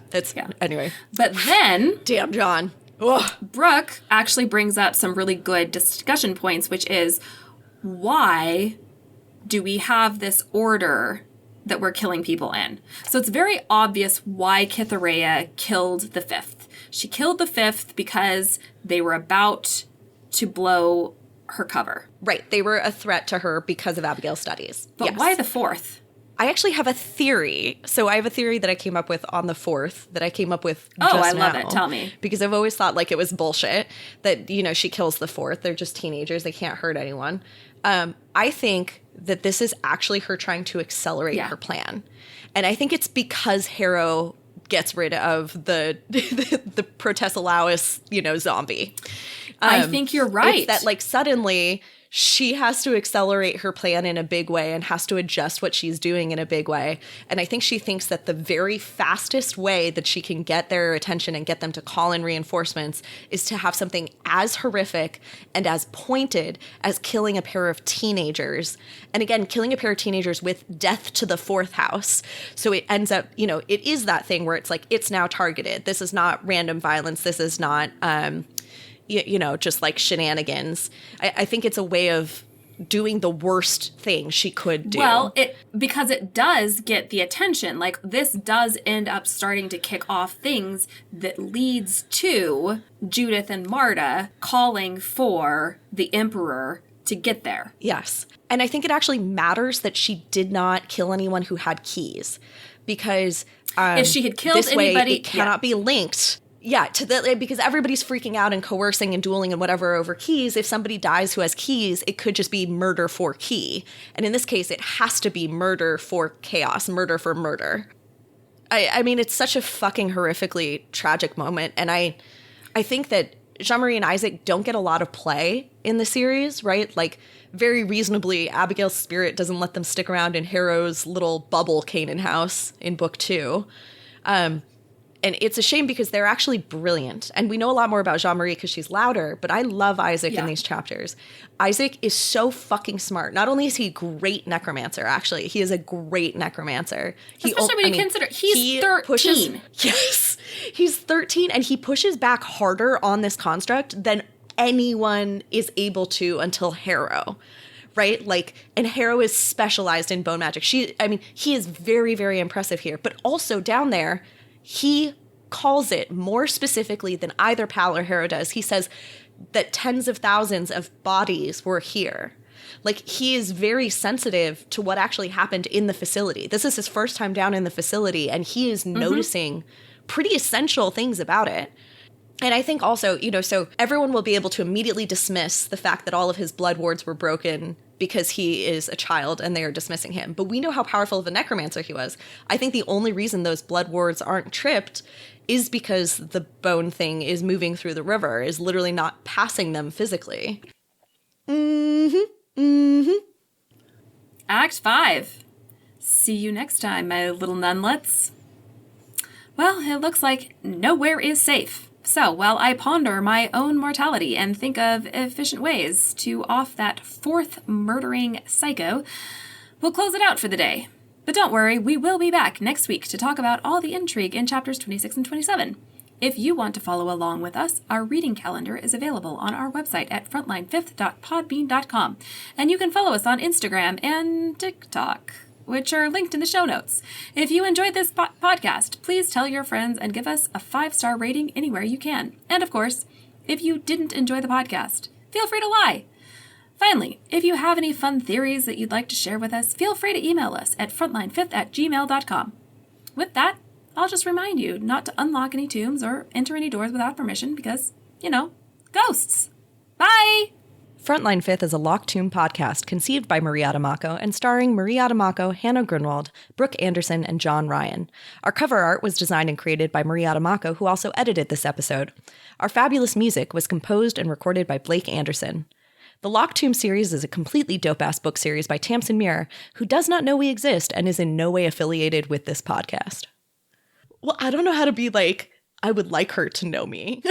anyway. But then... Damn, John. Ugh. Brooke actually brings up some really good discussion points, which is, why do we have this order that we're killing people in? So it's very obvious why Cytherea killed the fifth. She killed the fifth because they were about to blow her cover. Right. They were a threat to her because of Abigail's studies. But why the fourth? I actually have a theory. So I have a theory that I came up with on the fourth that I came up with just I now. love it. Tell me. Because I've always thought like it was bullshit that, she kills the fourth. They're just teenagers. They can't hurt anyone. I think that this is actually her trying to accelerate her plan. And I think it's because Harrow gets rid of the Protesilaus, zombie. I think you're right. It's that like suddenly she has to accelerate her plan in a big way and has to adjust what she's doing in a big way. And I think she thinks that the very fastest way that she can get their attention and get them to call in reinforcements is to have something as horrific and as pointed as killing a pair of teenagers. And again, killing a pair of teenagers with death to the fourth house. So it ends up, it is that thing where it's like, it's now targeted. This is not random violence. This is not, just like shenanigans. I think it's a way of doing the worst thing she could do. Well, because it does get the attention. Like, this does end up starting to kick off things that leads to Judith and Marta calling for the Emperor to get there. Yes. And I think it actually matters that she did not kill anyone who had keys. Because if she had killed anybody, it cannot be linked. Yeah, because everybody's freaking out and coercing and dueling and whatever over keys. If somebody dies who has keys, it could just be murder for key. And in this case, it has to be murder for chaos, murder for murder. I mean, it's such a fucking horrifically tragic moment. And I think that Jean-Marie and Isaac don't get a lot of play in the series, right? Like, very reasonably, Abigail's spirit doesn't let them stick around in Harrow's little bubble Canaan house in book 2. And it's a shame because they're actually brilliant. And we know a lot more about Jean-Marie because she's louder, but I love Isaac in these chapters. Isaac is so fucking smart. Not only is he a great necromancer, actually, he is a great necromancer. Especially when you consider he's 13. Yes, he's 13, and he pushes back harder on this construct than anyone is able to until Harrow. Right? Like, and Harrow is specialized in bone magic. He is very, very impressive here. But also down there, he calls it more specifically than either Pal or Harrow does. He says that tens of thousands of bodies were here. Like, he is very sensitive to what actually happened in the facility. This is his first time down in the facility, and he is noticing pretty essential things about it. And I think also, so everyone will be able to immediately dismiss the fact that all of his blood wards were broken because he is a child and they are dismissing him. But we know how powerful of a necromancer he was. I think the only reason those blood wards aren't tripped is because the bone thing is moving through the river, is literally not passing them physically. Act 5. See you next time, my little nunlets. Well, it looks like nowhere is safe. So, while I ponder my own mortality and think of efficient ways to off that fourth murdering psycho, we'll close it out for the day. But don't worry, we will be back next week to talk about all the intrigue in chapters 26 and 27. If you want to follow along with us, our reading calendar is available on our website at frontline5th.podbean.com, and you can follow us on Instagram and TikTok, which are linked in the show notes. If you enjoyed this podcast, please tell your friends and give us a 5-star rating anywhere you can. And of course, if you didn't enjoy the podcast, feel free to lie. Finally, if you have any fun theories that you'd like to share with us, feel free to email us at frontline5th@gmail.com. With that, I'll just remind you not to unlock any tombs or enter any doors without permission because, ghosts. Bye! Frontline Fifth is a Locked Tomb podcast conceived by Marie Adamako and starring Marie Adamako, Hannah Grunwald, Brooke Anderson, and John Ryan. Our cover art was designed and created by Marie Adamako, who also edited this episode. Our fabulous music was composed and recorded by Blake Anderson. The Locked Tomb series is a completely dope-ass book series by Tamsin Muir, who does not know we exist and is in no way affiliated with this podcast. Well, I don't know how to be like, I would like her to know me.